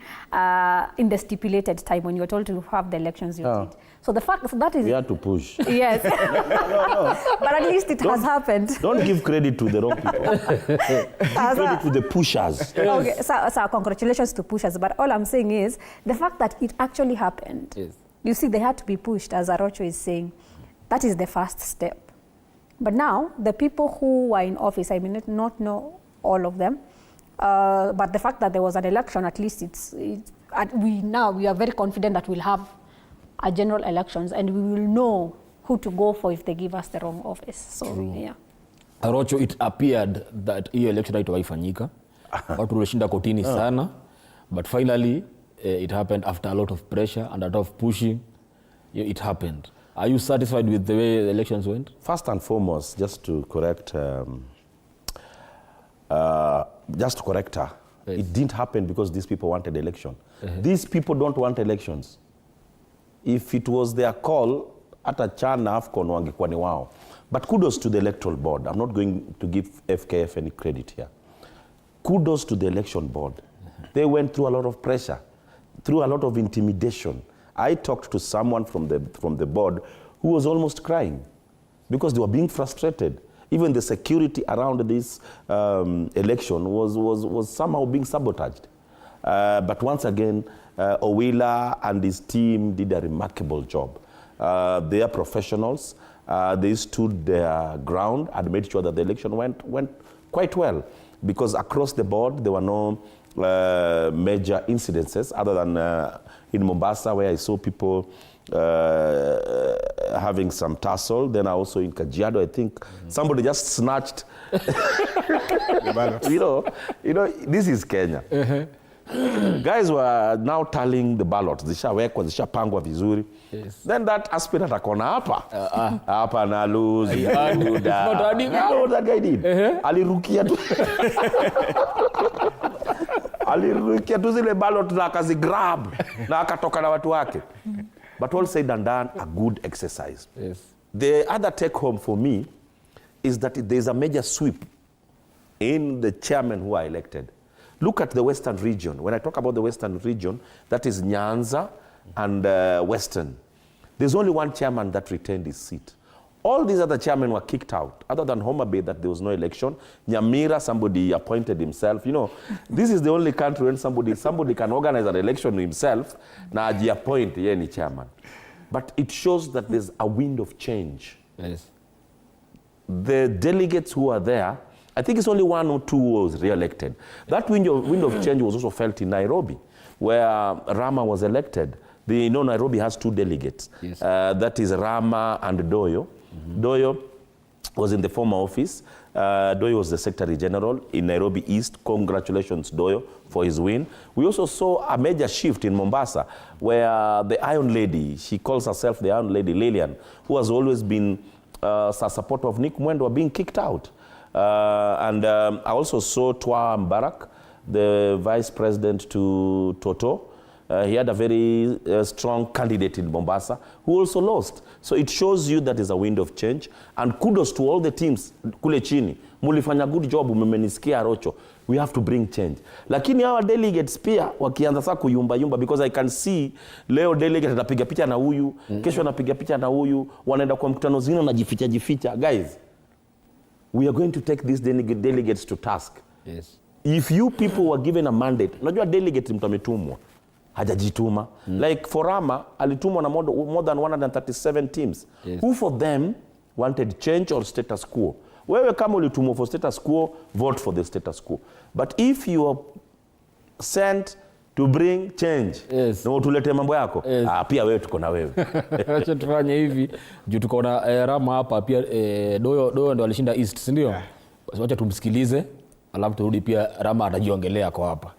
in the stipulated time when you were told to have the elections you did. So the fact that is... We had to push. Yes. No. But at least it has happened. Don't give credit to the wrong people. Give credit to the pushers. Okay, so congratulations to pushers. But all I'm saying is, the fact that it actually happened, yes. You see, they had to be pushed, as Arocho is saying. That is the first step. But now, the people who are in office, I may not know all of them, but the fact that there was an election, at least we are very confident that we'll have a general elections and we will know who to go for if they give us the wrong office. So, true. Yeah. Arocho, it appeared that hiyo election haitaifanyika. Watu walishinda kotini sana, but finally it happened after a lot of pressure and a lot of pushing. It happened. Are you satisfied with the way the elections went? First and foremost, just to correct her, yes. It didn't happen because these people wanted election. These people don't want elections. If it was their call, hata Chan na AFCON wangekuwa ni wao. But kudos to the electoral board. I'm not going to give FKF any credit here. Kudos to the election board. They went through a lot of pressure, through a lot of intimidation. I talked to someone from the board who was almost crying because they were being frustrated. Even the security around this election was somehow being sabotaged. But once again, Owila and his team did a remarkable job. They are professionals. They stood their ground and made sure that the election went quite well. because across the board there were no major incidences other than in Mombasa, where I saw people having some tussle. Then also in Kajiado, I think somebody just snatched. you know, this is Kenya. Guys were now tallying the ballots. Zishawekwa, zishapangwa vizuri. Yes. Then that aspirant akona hapa na lose. You know what that guy did? Alirukia tu. Alirukia tu zile ballot na akazi grab na akatoka na watu wake. But all said and done, a good exercise. Yes. The other take home for me is that there's a major sweep in the chairmen who are elected. Look at the Western region. When I talk about the Western region, that is Nyanza and Western. There's only one chairman that retained his seat. All these other chairmen were kicked out, other than Harambee, that there was no election. Nyamira, somebody appointed himself. You know, this is the only country when somebody can organize an election himself, na aji appoint yeye ni chairman. But it shows that there's a wind of change. Yes. The delegates who are there, I think it's only 1 or 2 who was re-elected. That wind of change was also felt in Nairobi, where Rama was elected. Nairobi has 2 delegates. Yes. That is Rama and Doyo. Doyo was in the former office. Doyo was the Secretary General in Nairobi East. Congratulations, Doyo, for his win. We also saw a major shift in Mombasa, where the Iron Lady, she calls herself the Iron Lady, Lillian, who has always been a supporter of Nick Mwendwa, being kicked out. And I also saw Twa Mbarak, the vice president to Toto. He had a very strong candidate in Mombasa who also lost. So it shows you that there's a wind of change. And kudos to all the teams kule chini. Mulifanya good job, umemenisikia Rocho. We have to bring change. Lakini hawa delegates pia wakianza sasa kuyumba, because I can see leo delegate atapiga picha na huyu, kesho anapiga picha na huyu, wanaenda kwa mkutano zingine na jificha. Guys, we are going to take these delegates to task. Yes. If you people were given a mandate, unajua delegate mtu ametumwa, hajajituma. Like for Rama, alitumwa na more than 137 teams. Yes. Who for them wanted change or status quo? Wewe kama ulitumwa for status quo, vote for the status quo. But if you are sent to bring change, yes, na utulete mambo yako, yes, pia wewe tuko na wewe. Acha tufanye hivi, juu tuko na Rama hapa pia, Doyo ndo alishinda East, si ndio? Basi wacha tumsikilize, alafu turudi pia Rama atajiongelea kwa hapa.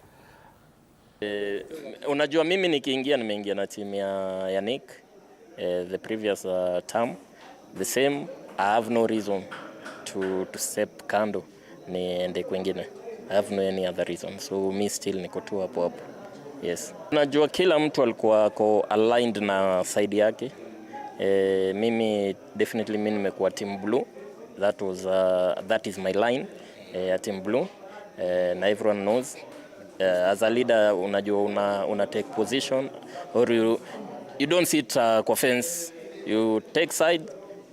Unajua mimi nikiingia nimeingia na timu ya Nick, the previous term, the same. I have no reason to step kando niende kwingine. I have no any other reason. So me still niko tu hapo. Yes. Unajua kila mtu alikuwa aligned na side yake. Mimi definitely mimi nimekuwa team blue. That is my line at team blue. And everyone knows. As a leader unajua una take position, or you don't sit kwa fence. You take side,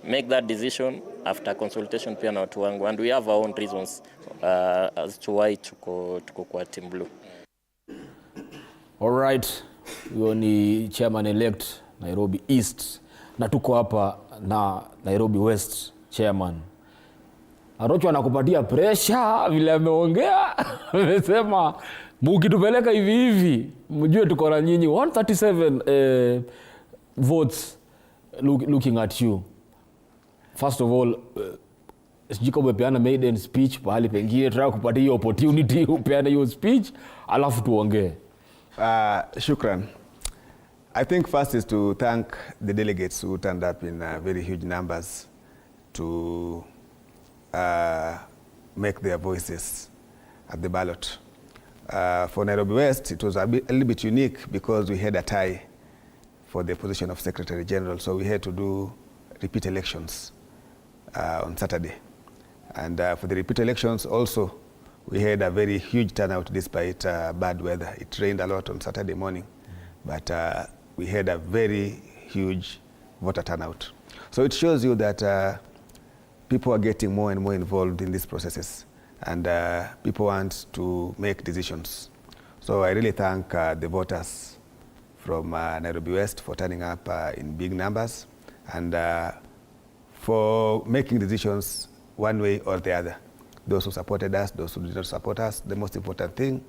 make that decision after consultation pia na watu wangu, and we have our own reasons as to why tuko kwa team blue. All right, huyo ni chairman elect Nairobi East, na tuko hapa na Nairobi West chairman. Arocho anakupatia pressure vile ameongea. Amesema mukitupeleka hivi mjue tuko na nyinyi 137 votes looking at you. First of all, sijiko umepeana maiden speech pahali pengine, try kupatia hiyo opportunity upeane hiyo speech alafu tuongee. Shukran. I think first is to thank the delegates who turned up in very huge numbers to make their voices at the ballot. For Nairobi West, it was a little bit unique because we had a tie for the position of Secretary General, so we had to do repeat elections on Saturday. And for the repeat elections also, we had a very huge turnout despite bad weather. It rained a lot on Saturday morning, but we had a very huge voter turnout. So it shows you that people are getting more and more involved in these processes, and people want to make decisions. So I really thank the voters from Nairobi West for turning up in big numbers and for making decisions one way or the other. those who supported us, those who did not support us. The most important thing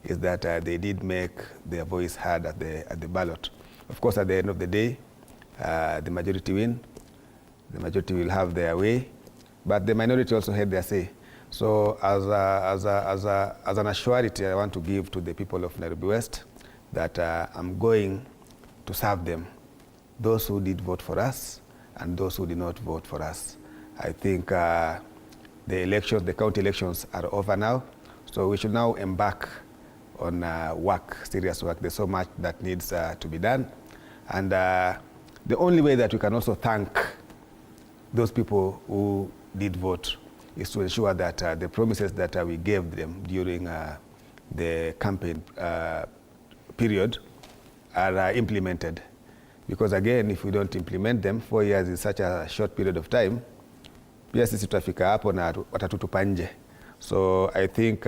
is that they did make their voice heard at the ballot. Of course, at the end of the day, the majority win. The majority will have their way, but the minority also had their say. So as an assurity, I want to give to the people of Nairobi West that I'm going to serve them, those who did vote for us and those who did not vote for us. I think the elections, the county elections are over now, so we should now embark on work, serious work. There's so much that needs to be done. And the only way that we can also thank those people who did vote is to ensure that the promises that we gave them during the campaign period are implemented. Because again, if we don't implement them, 4 years is such a short period of time, pia sisi tutafika hapo na watatutupa nje. So I think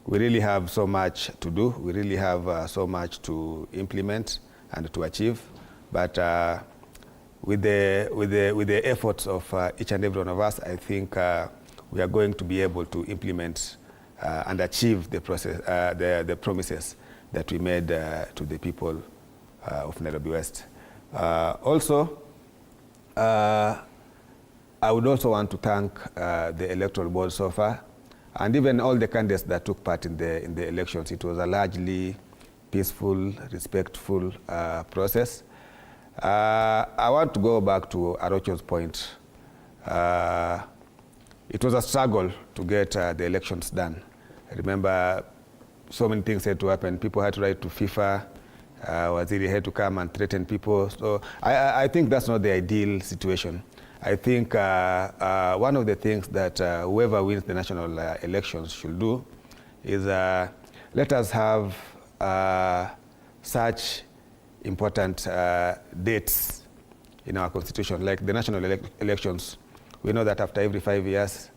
we really have so much to do. We really have so much to implement and to achieve. But with the efforts of each and every one of us, I think we are going to be able to implement and achieve the promises that we made to the people of Nairobi West. Also, I would also want to thank the Electoral Board so far, and even all the candidates that took part in the elections. It was a largely peaceful, respectful process. I want to go back to Arocho's point. It was a struggle to get the elections done. I remember so many things had to happen. People had to write to FIFA. Waziri had to come and threaten people. So I think that's not the ideal situation. I think one of the things that whoever wins the national elections should do is let us have such important dates in our constitution, like the national elections. We know that after every 5 years,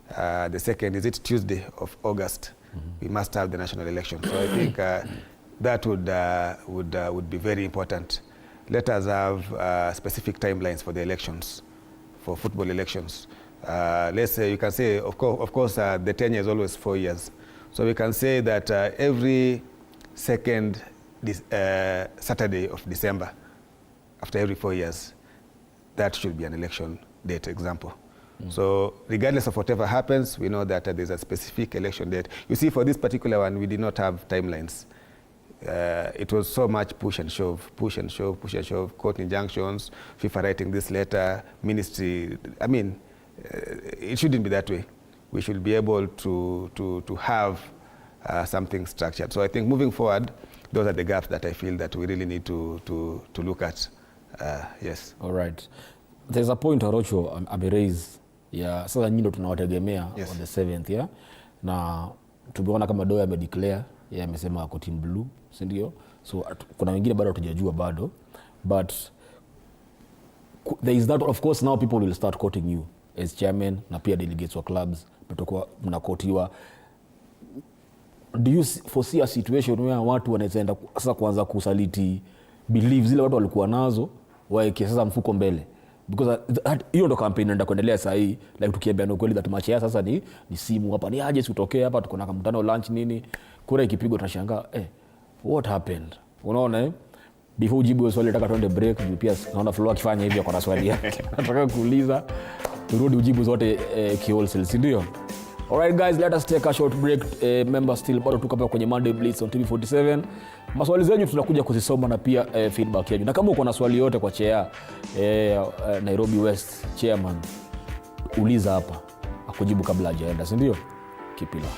the second, is it Tuesday of August, we must have the national election. So I think that would be very important. Let us have specific timelines for the elections, for football elections. Let's say, you can say, of course, the tenure is always 4 years. So we can say that every second Saturday of December, after every 4 years, that should be an election date, example. So regardless of whatever happens, we know that there's a specific election date. You see, for this particular one, we did not have timelines. It was so much push and shove, push and shove, push and shove, court injunctions, FIFA writing this letter, ministry. I mean, it shouldn't be that way. We should be able to have something structured. So I think moving forward, those are the gaps that I feel that we really need to look at. Yes. All right. There's a point Arocho ameraise ya sasa nyinyi ndo tunawategemea on the 7th, yeah? Na tumeona kama Doya amedeclare, yeye amesema ako team blue, si ndio? So kuna wengine bado hatujajua bado, but there is that, of course now people will start quoting you as chairman na pia delegates wa clubs mtakuwa mnakotiwa. Do you foresee a situation where watu wanaenda sasa kuanza kusaliti beliefs zile watu walikuwa nazo waeke sasa mfuko mbele? Because hiyo ndo campaign inaenda kuendelea sasa hii, like tukiambia kweli that match ya sasa ni simu hapa, ni aje usitokee hapa, tuko na mkutano lunch nini, kura ikipigwa tunashangaa what happened, unaona before ujibu swali nataka tuende break, pia naona Flo akifanya hivyo kwa swali yake nataka kuuliza turudi ujibu zote kiwholesale, si ndio? Alright guys, let us take a short break. Members still bado tuko hapa kwenye Monday Blitz on TV47. Maswali zenu tunakuja kuzisoma na pia feedback yenu. Na kama uko na swali yote kwa chair Nairobi West chairman, uliza hapa akujibu kabla hajaenda, si ndio? Keep it up.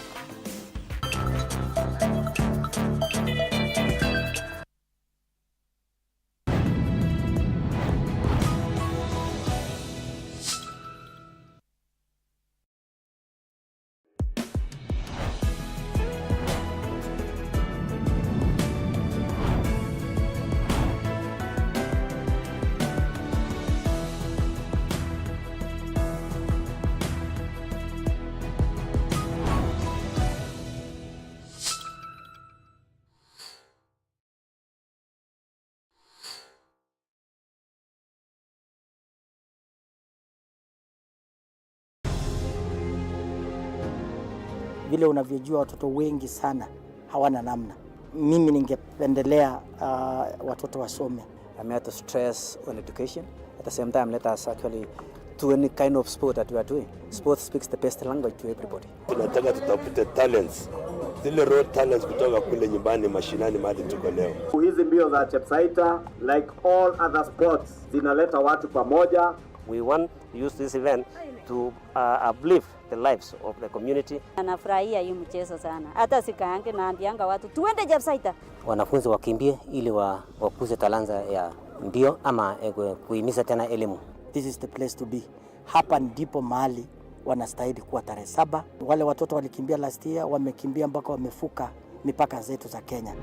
vile unavyojua watoto wengi sana hawana namna. Mimi ningependelea watoto wasome. I'm here to stress on education. At the same time, let us actually do any kind of sport that we are doing. Sport speaks the best language to everybody. Tunataka tutafute talents. Zile raw talents kutoka kule nyumbani mashinani mahali tuko leo. Hizi mbio za Chepsaita, like all other sports, zinaleta watu pamoja. We want to use this event to uplift the lives of the community. Anafurahia hii mchezo sana. Hata sikaange naambianga watu tuende Chepsaita. Wanafunzi wakimbie ili wakuze talanta ya mbio ama kuhimiza tena elimu. This is the place to be. Hapa ndipo mahali wanastahili kuwa tarehe 7. Wale watoto walikimbia last year, wamekimbia mpaka wamefuka mipaka zetu za Kenya.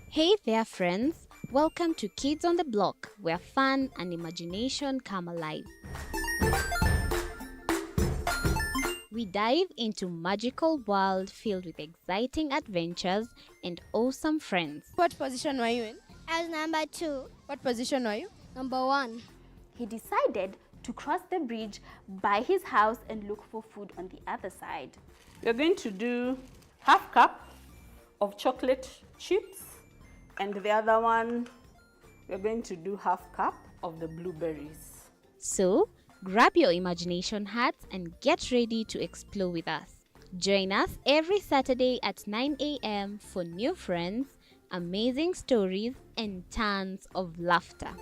Hey there friends, welcome to Kids on the Block, where fun and imagination come alive. We dive into magical world filled with exciting adventures and awesome friends. What position were you in? I was number 2. What position were you? Number 1. He decided to cross the bridge by his house and look for food on the other side. We're going to do half cup of chocolate chips, and the other one, we're going to do half cup of the blueberries. So, grab your imagination hats and get ready to explore with us. Join us every Saturday at 9 a.m. for new friends, amazing stories, and tons of laughter.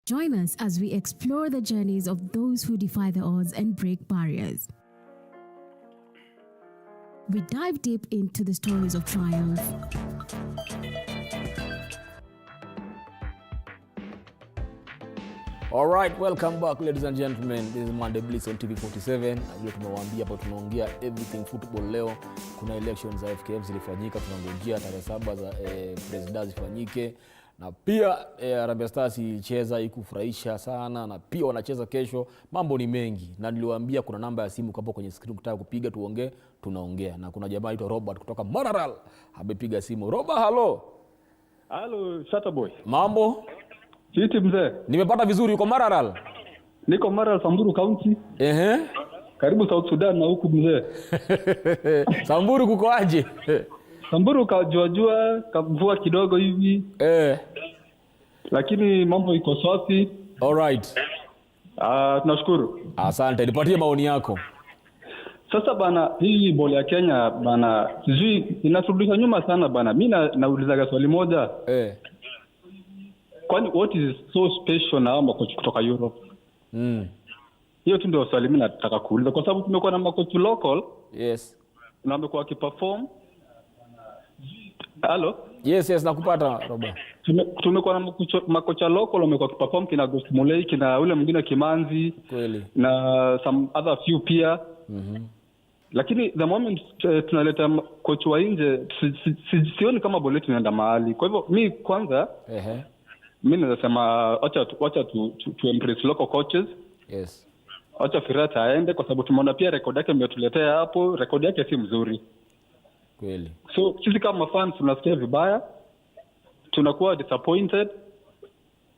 Join us as we explore the journeys of those who defy the odds and break barriers. We dive deep into the stories of triumph, All right, welcome back ladies and gentlemen. This is Monday Blitz on TV 47. Vile tumewaambia hapo tunaongea everything football leo. Kuna elections za FKF zilifanyika, tunangojea tarehe 7 za president zifanyike. Na pia Harambee Stars ilicheza ikufurahisha sana, na pia wanacheza kesho. Mambo ni mengi, na niliwaambia kuna namba ya simu hapo kwenye screen ukitaka kupiga tuongee, tunaongea. Na kuna jamaa anaitwa Robert kutoka Mararal amepiga simu. Robert, hello. Hello, Shata boy. Mambo? Fiti mzee. Nimepata vizuri, uko Mararal? Niko Mararal, Samburu County. Karibu South Sudan na huku mzee. Samburu kuko aje? Samburu kajua kamvua kidogo hivi. Lakini mambo iko safi. All right. Tunashukuru. Asante, nipatie maoni yako. Sasa bana, hii boli ya Kenya bana, sijui inaturudisha nyuma sana bana. Mimi naulizaga swali moja. Kwani what is so special na makocha kutoka Europe? Hiyo tu ndio swali mimi nataka kuuliza, kwa sababu tumekuwa na makocha local. Yes. Na wamekuwa wakiperform. Hello? Yes, nakupata Robert. Tumekuwa na makocha local wamekuwa wakiperform, kina Ghost Mulei, kina ule mwingine Kimanzi. Kweli. Na some other few pia. Lakini the moment tunaleta coach wa nje, sioni kama boli tunaenda mahali. Kwa hivyo mimi kwanza mimi nasema acha tu embrace local coaches. Yes. Acha Firata aende, kwa sababu tumeona pia record yake mmetuletea hapo, record yake si mzuri. Kweli. So sisi kama fans tunasikia vibaya. Tunakuwa disappointed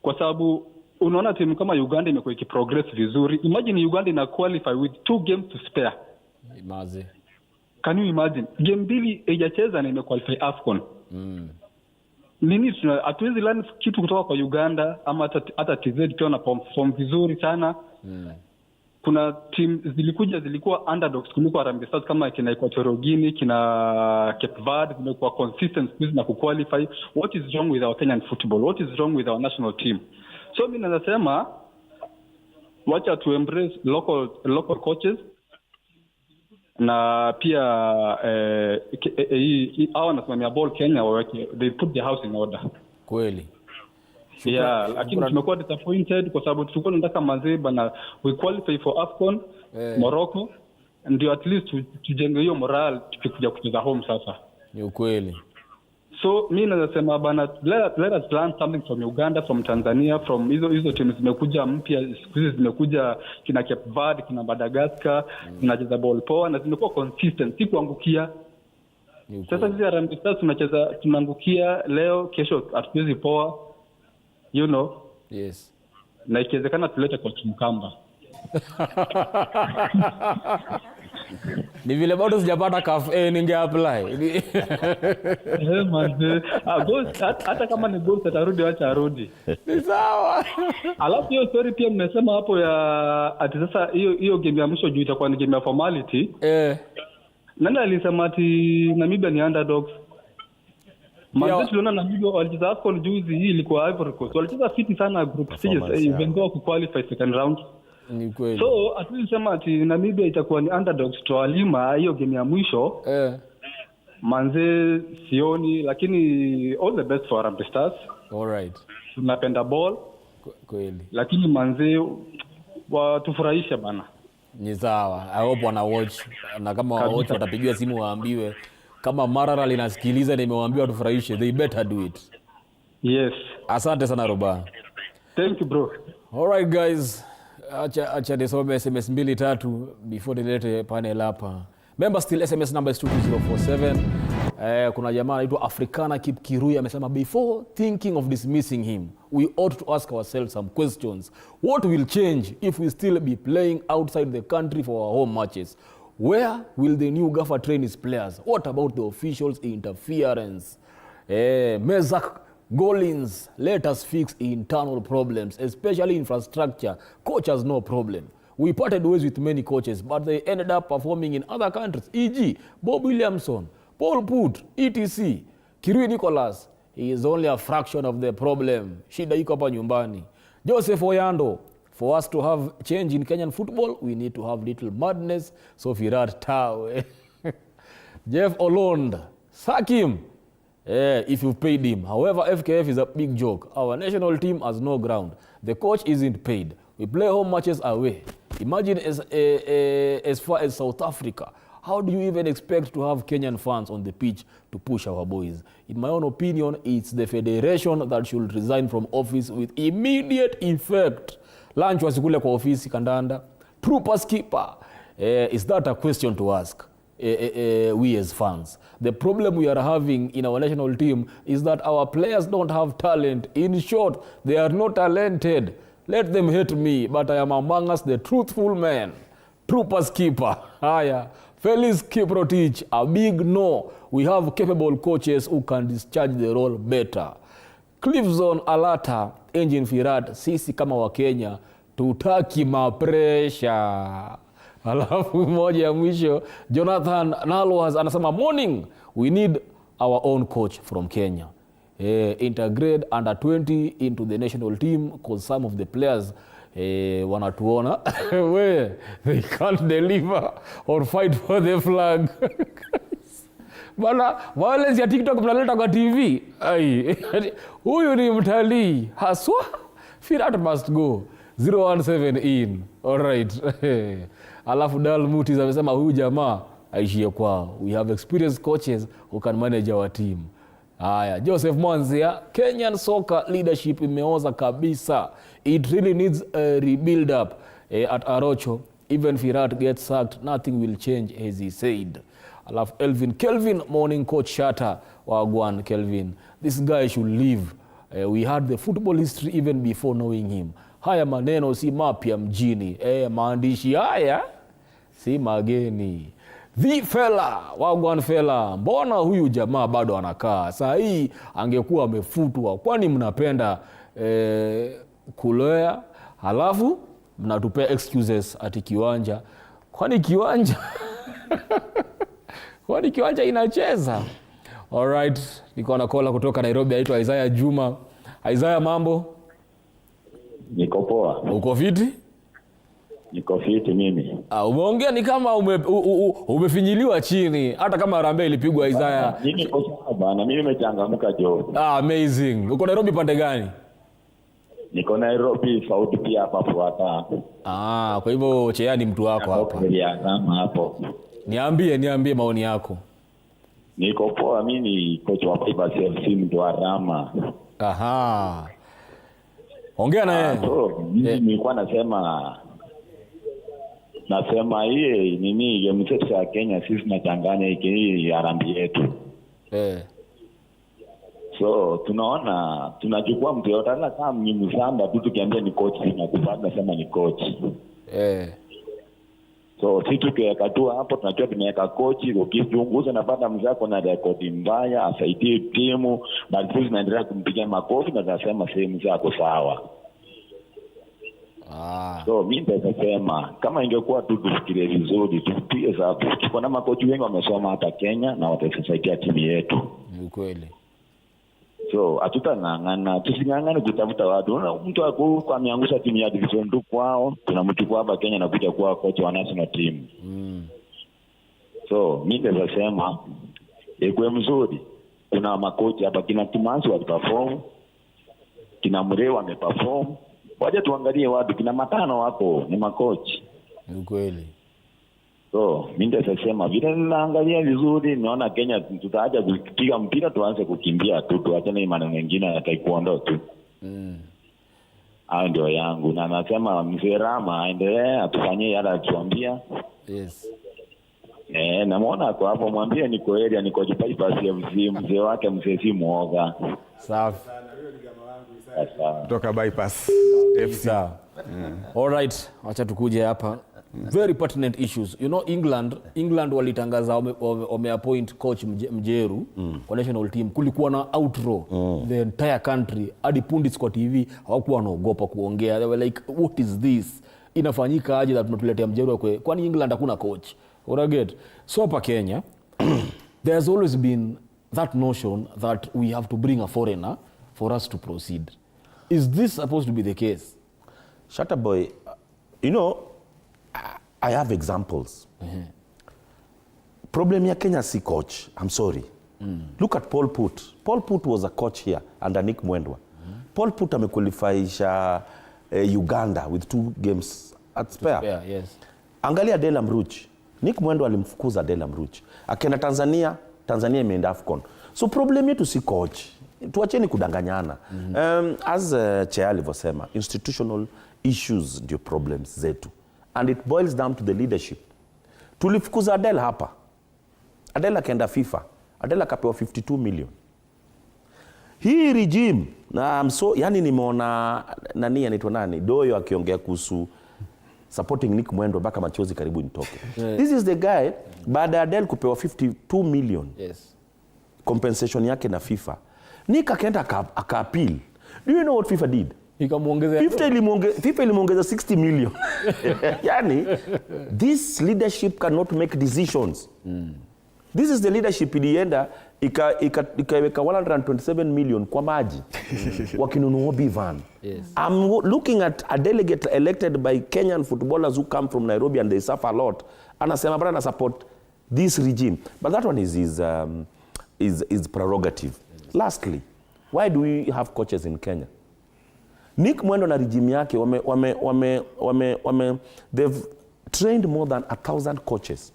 kwa sababu unaona timu kama Uganda imekuwa ikiprogress vizuri. Imagine Uganda ina qualify with 2 games to spare. Imagine. Can you imagine? Game 2 haijacheza na imequalify AFCON. Nini hatuwezi learn kitu kutoka kwa Uganda ama hata TZ pia na perform vizuri sana. Kuna team zilikuwa underdogs kuliko Harambee Stars kama kina Equatorial Guinea, kina Cape Verde, zimekuwa consistent na kuqualify. What is wrong with our Kenyan football? What is wrong with our national team? So mimi nasema wacha to embrace local coaches. na pia hao wanasimamia ball Kenya waweke, they put the house in order. Kweli. Yeah, lakini tumekuwa disappointed kwa sababu tulikuwa tunataka mazeba na we qualify for AFCON Morocco, ndio at least tujenge hiyo morale tukikuja kucheza home sasa. Ni ukweli. So mimi nasema bana, let us learn something from Uganda, from Tanzania, from hizo timu zimekuja mpya, hizo zimekuja kina Cape Verde, kina Madagascar, zinacheza ball poa na zimekuwa consistent, si kuangukia. Sasa hizi Harambee Stars tunaangukia leo, kesho hatuwezi poa. You know. Yes. Na ikiwezekana tulete coach Mkamba. Ni vile bado sijapata CAF ninge apply. Hata kama ni ghost atarudi, acha arudi. Ni sawa. Alafu hiyo story pia mmesema hapo ya ati sasa hiyo game ya mwisho juu itakuwa ni game ya formality. Nani alisema ati Namibia ni underdogs? Manze tuliona Namibia walicheza AFCON juzi, hii ilikuwa Ivory Coast. Walicheza fiti sana group stages, even though kuqualify second round. Ni kweli. So atulisema ati Namibia itakuwa ni underdogs tualima hiyo game ya mwisho. Manze sioni, lakini all the best for Harambee Stars. All right. Tunapenda ball. Kweli. Lakini manze watufurahishe bana. Ni sawa. I hope wana watch, na kama watch watapigiwa simu waambiwe kama Marara linasikiliza na imewaambiwa tufurahishe, they better do it. Yes. Asante sana Roba. Thank you bro. All right guys. Acha nisome SMS 2-3 before nilete panel hapa. Member still SMS number is 22047. Kuna jamaa anaitwa Africana Kipkirui amesema before thinking of dismissing him, we ought to ask ourselves some questions. What will change if we still be playing outside the country for our home matches? Where will the new gaffer train his players? What about the officials' interference? Mezak Golins, let us fix internal problems, especially infrastructure. Coach has no problem. We parted ways with many coaches, but they ended up performing in other countries, e.g. Bob Williamson, Paul Put, etc. Kirui Nicholas, he is only a fraction of the problem. Shida iko hapa nyumbani. Joseph Oyando, for us to have change in Kenyan football, we need to have little madness. So Firat Tawe. Jeff Olond, sack him. If you've paid him. However, FKF is a big joke. Our national team has no ground. The coach isn't paid. We play home matches away. Imagine as far as South Africa. How do you even expect to have Kenyan fans on the pitch to push our boys? In my own opinion, it's the federation that should resign from office with immediate effect. Lunch wasikule kwa ofisi kandanda. Troopers keeper. Is that a question to ask? We as fans. The problem we are having in our national team is that our players don't have talent. In short, they are not talented. Let them hate me, but I am among us the truthful man. Troopers keeper. Haya. Felix Kiprotich, a big no. We have capable coaches who can discharge the role better. Cliffzone Alata, Engine Firat, sisi kama wa Kenya, tutaki mapresha. Alafu moja ya mwisho, Jonathan Nalwas anasema morning, we need our own coach from Kenya. Integrate under 20 into the national team because some of the players wanatuona where they can't deliver or fight for the flag. Bana, violence ya TikTok mnaleta kwa TV. Ai, huyu ni mtalii haswa. Firat must go. 017 in. All right. Alafu Dal Mutis amesema huyu jamaa aishie kwao. We have experienced coaches who can manage our team. Haya, Joseph Mwanzia, Kenyan soccer leadership imeoza kabisa. It really needs a rebuild up at Arocho. Even Firat gets sacked, nothing will change, as he said. Alafu Elvin Kelvin, morning coach Shatta, Wagwan Kelvin. This guy should leave. We had the football history even before knowing him. Haya maneno si mapya mjini. Maandishi haya si mageni. The fella, Wagwan fella, mbona huyu jamaa bado anakaa? Saa hii angekuwa amefutwa. Kwani mnapenda kulea? Halafu mnatupea excuses ati kiwanja. Kwani kiwanja? Kwani kiwanja inacheza? All right, niko na kola kutoka Nairobi aitwa Isaiah Juma. Isaiah, mambo? Niko poa. Uko fiti? Niko fiti mimi. Umeongea ni kama umefinyiliwa chini, hata kama Harambee ilipigwa Isaya. Mimi niko sawa bana, mimi nimechangamka jo. Amazing. Uko Nairobi pande gani? Niko Nairobi Saudi pia hapa Fuata. Kwa hivyo Chea ni mtu wako hapa. Hapo. Niambie maoni yako. Niko poa, mimi ni coach wa Vipers FC mtu wa Rama. Ongea na yeye. Mimi nilikuwa nasema hii nini game set ya Kenya sisi tunachanganya hii Harambee yetu. So tunaona tunachukua mtu yote hata kama ni Msamba tu tukiambia ni coach tunakubali sema ni coach. So sisi tukiweka tu hapo tunajua tumeweka coach ukichunguza na baada mzako na rekodi mbaya asaidie timu bali sisi tunaendelea kumpigia makofi na tunasema sehemu zako sawa. So mimi nitasema kama ingekuwa tu tufikirie vizuri tupige sababu tuko na makochi wengi wamesoma hata Kenya na watasaidia timu yetu. Ni kweli. So hatutang'ang'ana, tusing'ang'ane kutafuta watu. Mtu kwa ameangusha timu ya division 2 kwao, tunamchukua hapa Kenya na kuja kuwa coach wa national team. So mimi nitasema ikuwe mzuri. Kuna makochi hapa kina Kimanzi waliperform, kina Mureo wameperform. Waje tuangalie watu kina Matano wako ni makochi. Ni kweli. So mimi nitasema vile naangalia vizuri naona Kenya tutaacha kupiga mpira tuanze kukimbia tu tuachane maneno mengine ya taekwondo tu. Hayo ndio yangu na nasema mzee Rama aendelee atufanyie yale atuambia. Namuona kwa hapo mwambie niko area niko Vipers FC mzee wake mzee si muoga. Safi. Kutoka Bypass FC. All right, acha tukuje hapa. Very pertinent issues. You know England walitangaza wameappoint coach Mjeru kwa national team. Kulikuwa na outro the entire country. Hadi pundits kwa TV hawakuwa wanaogopa kuongea. They were like what is this? Inafanyika aje that tunatuletea Mjeru kwani England hakuna coach? Uraget. So hapa Kenya there's always been that notion that we have to bring a foreigner for us to proceed. Is this supposed to be the case? Shatta boy, you know, I have examples. Problem ya Kenya si coach. I'm sorry. Look at Paul Put. Paul Put was a coach here under Nick Mwendwa. Paul Put amequalifyisha Uganda with 2 games at spare. Yes. Angalia Dela Mruch. Nick Mwendwa alimfukuza Dela Mruch. Akenda Tanzania imeenda AFCON. So problem yetu si coach. Tuacheni kudanganyana. As Chair alivyosema, institutional issues ndio problems zetu. And it boils down to the leadership. Tulifukuza Adela hapa. Adela kaenda FIFA. Adela kapewa 52 million. Hii regime na yani nimeona nani anaitwa nani Doyo akiongea kuhusu supporting Nick Mwendwa mpaka machozi karibu nitoke. This is the guy baada ya Adela kupewa 52 million. Compensation yake na FIFA. Nick akaenda aka-appeal. Do you know what FIFA did? FIFA ilimuongeza 60 million. Yani, this leadership cannot make decisions. This is the leadership ilienda ikaweka 127 million kwa maji. Wakinunua Bivan. I'm looking at a delegate elected by Kenyan footballers who come from Nairobi and they suffer a lot. Anasema brother support this regime. But that one is his prerogative. Lastly, why do we have coaches in Kenya? Nick Mwendwa na regime yake they've trained more than 1,000 coaches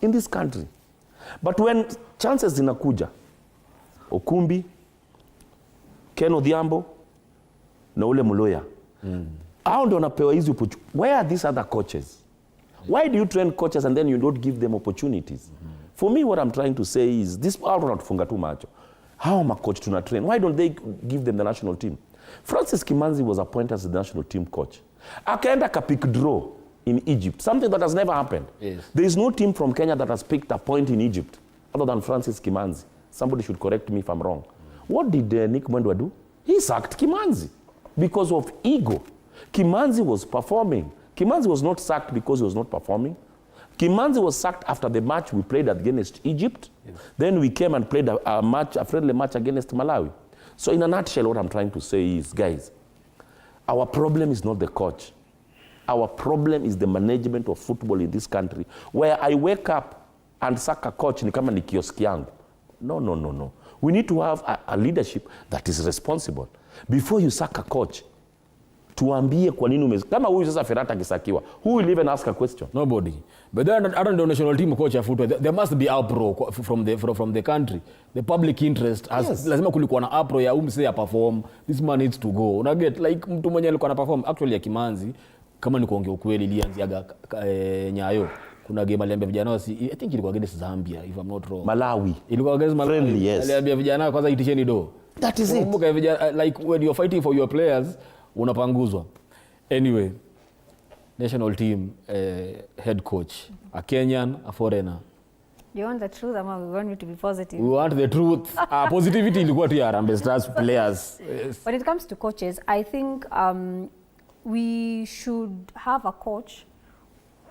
in this country. But when chances zinakuja, Okumbi, Ken Odhiambo, na ule Muloya, hao ndio wanapewa hizi opportunities. Where are these other coaches? Why do you train coaches and then you don't give them opportunities? For me, what I'm trying to say is, this hao tunatufunga tu macho. How ma coach tuna train? Why don't they give them the national team? Francis Kimanzi was appointed as the national team coach. Akaenda pick draw in Egypt, something that has never happened. There is no team from Kenya that has picked a point in Egypt other than Francis Kimanzi. Somebody should correct me if I'm wrong. What did Nick Mwendwa do? He sacked Kimanzi because of ego. Kimanzi was performing. Kimanzi was not sacked because he was not performing. Kimanzi was sacked after the match we played against Egypt. Then we came and played a friendly match against Malawi. So in a nutshell, what I'm trying to say is, guys, our problem is not the coach. our problem is the management of football in this country, where I wake up and sack a coach ni kama ni kioski yangu. No. We need to have a leadership that is responsible. Before you sack a coach, tuambie kwa nini kama huyu sasa Ferrata akisakiwa, who will even ask a question? Nobody. But then around the national team coach ya football, there must be uproar from the country. The public interest has, yes. Lazima kulikuwa na uproar ya umse ya perform, this man needs to go. Una get like mtu mwenye alikuwa na perform actually ya Kimanzi, kama ni kuongea ukweli, ilianziaga Nyayo. Kuna game aliambia vijana I think ilikuwa against Zambia if I'm not wrong. Malawi. Ilikuwa against Malawi. Friendly, yes. Aliambia vijana kwanza itisheni do. That is it. Like when you're fighting for your players, unapanguzwa. Anyway, national team head coach, a Kenyan, a foreigner. You want the truth, or we want you to be positive? We want the truth. Positivity ilikuwa tu ya Harambee Stars players. Yes. When it comes to coaches, I think we should have a coach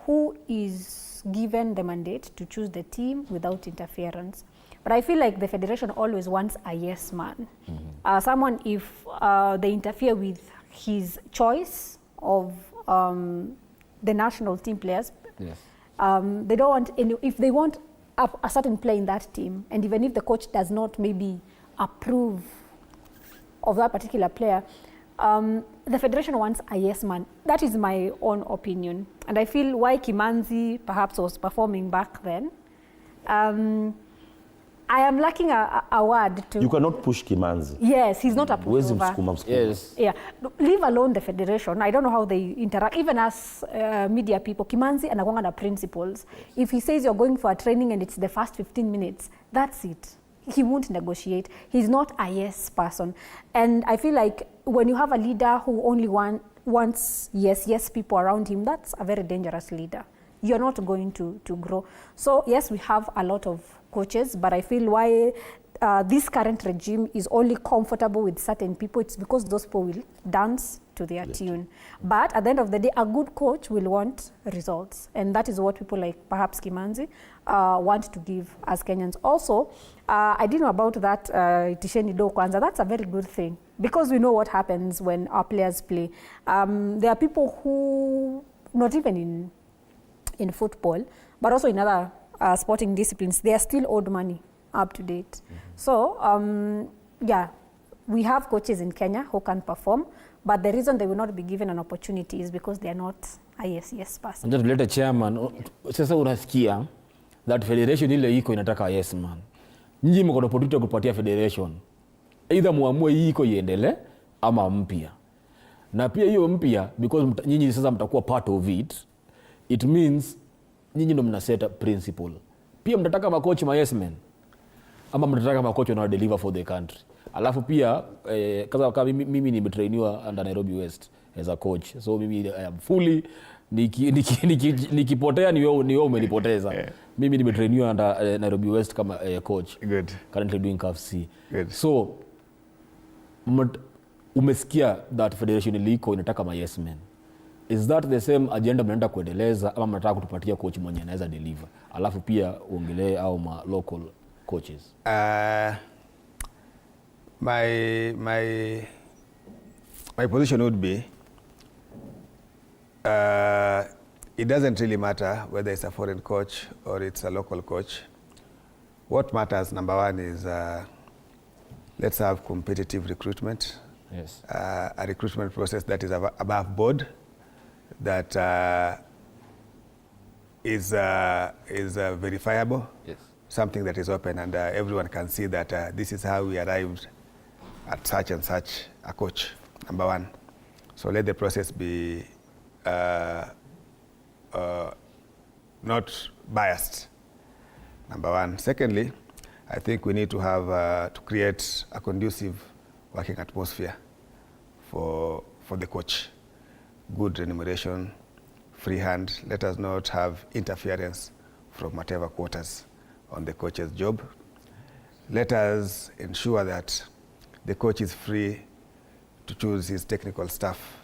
who is given the mandate to choose the team without interference. But I feel like the federation always wants a yes man. Someone, if they interfere with his choice of the national team players, yes. They don't want any, if they want a certain player in that team, and even if the coach does not maybe approve of that particular player, the federation wants a yes man. That is my own opinion. And I feel why Kimanzi perhaps was performing back then. I am lacking a word to... You cannot push Kimanzi. Yes, he's not a pushover. Yes. Yeah, leave alone the federation. I don't know how they interact. Even as media people, Kimanzi anakuanga na principles. If he says you're going for a training and it's the first 15 minutes, that's it. He won't negotiate. He's not a yes person. And I feel like when you have a leader who only wants yes people around him, that's a very dangerous leader. You're not going to grow. So yes, we have a lot of coaches, but I feel why this current regime is only comfortable with certain people, it's because those people will dance to their tune. But at the end of the day, a good coach will want results. And that is what people like perhaps Kimanzi want to give as Kenyans. Also, I didn't know about that Itisheni Do Kwanza. That's a very good thing because we know what happens when our players play. There are people who, not even in football, but also in other sporting disciplines, they are still owed money up to date. So, yeah, we have coaches in Kenya who can perform, but the reason they will not be given an opportunity is because they are not a yes person. Just let a chairman, sasa unasikia that federation ile iko inataka yes man. Nyinyi mko na opportunity kupatia federation. Either muamue hii iko iendelee ama mpya. Na pia hiyo mpya because nyinyi sasa mtakuwa part of it. It means nyinyi ndo mna set up principle. Pia mtataka makochi ma yes men. Ama mtataka makochi wana deliver for the country. Alafu pia kama mimi nimetrainiwa under Nairobi West as a coach. So mimi I am fully nikipotea ni wewe umenipoteza. Mimi nimetrainiwa under Nairobi West kama coach. Good. Currently doing CAFC. Good. So umesikia that federation iliko inataka ma yes men. Is that the same agenda mnaenda kuendeleza ama mnataka kutupatia coach mwenye anaweza deliver? Alafu pia uongelee au ma local coaches. My position would be it doesn't really matter whether it's a foreign coach or it's a local coach. What matters, number one, is let's have competitive recruitment. Yes. A recruitment process that is above board, that is verifiable. Yes. Something that is open and everyone can see that this is how we arrived at such and such a coach, number one. So let the process be not biased, number one. Secondly, I think we need to have to create a conducive working atmosphere for the coach. Good remuneration, free hand. Let us not have interference from whatever quarters on the coach's job. Let us ensure that the coach is free to choose his technical staff.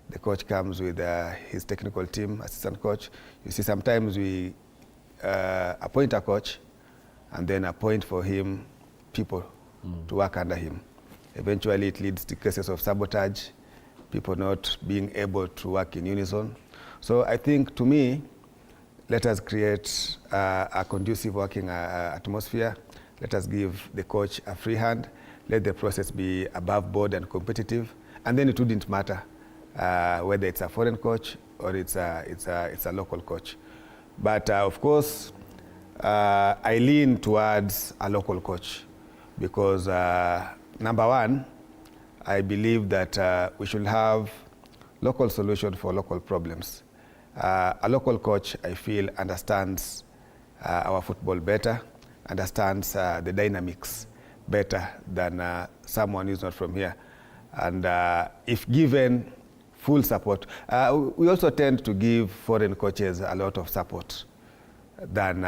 The coach comes with his technical team, assistant coach. You see, sometimes we appoint a coach and then appoint for him people to work under him. Eventually, it leads to cases of sabotage, people not being able to work in unison. So I think, to me, let us create a conducive working atmosphere. Let us give the coach a free hand. Let the process be above board and competitive. And then it wouldn't matter whether it's a foreign coach or it's a local coach. But of course, I lean towards a local coach because, number one, I believe that we should have local solution for local problems. A local coach, I feel, understands our football better, understands the dynamics better than someone who's not from here. And if given full support, we also tend to give foreign coaches a lot of support than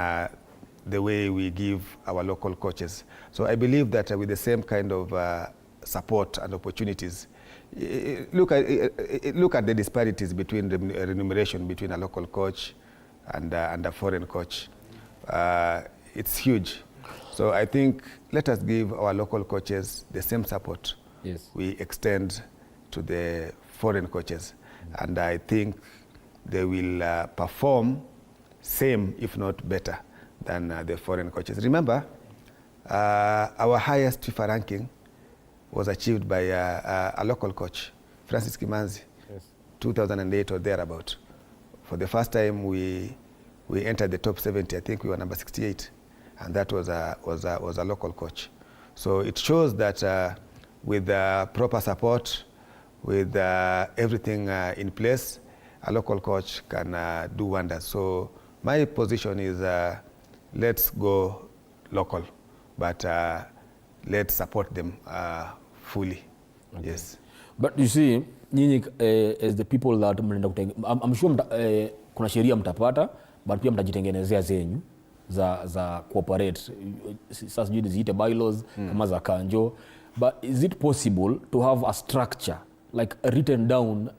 the way we give our local coaches. So I believe that with the same kind of support and opportunities, look at the disparities between remuneration between a local coach and a foreign coach. It's huge. So I think let us give our local coaches the same support we extend to the foreign coaches. And I think they will perform same, if not better, than the foreign coaches. Remember, our highest FIFA ranking was achieved by a local coach, Francis Kimanzi, 2008 or thereabout. For the first time, we entered the top 70. I think we were number 68, and that was a local coach. So it shows that with proper support, with everything in place, a local coach can do wonders. So my position is let's go local, but let's support them fully. Okay. Yes. But you see, nyinyi as the people that mnaenda I'm sure kuna sheria mtapata, but pia mtajitengenezea zenyu za cooperate. Sasa sijui ziite bylaws kama za kanjo. But is it possible to have a structure, like written down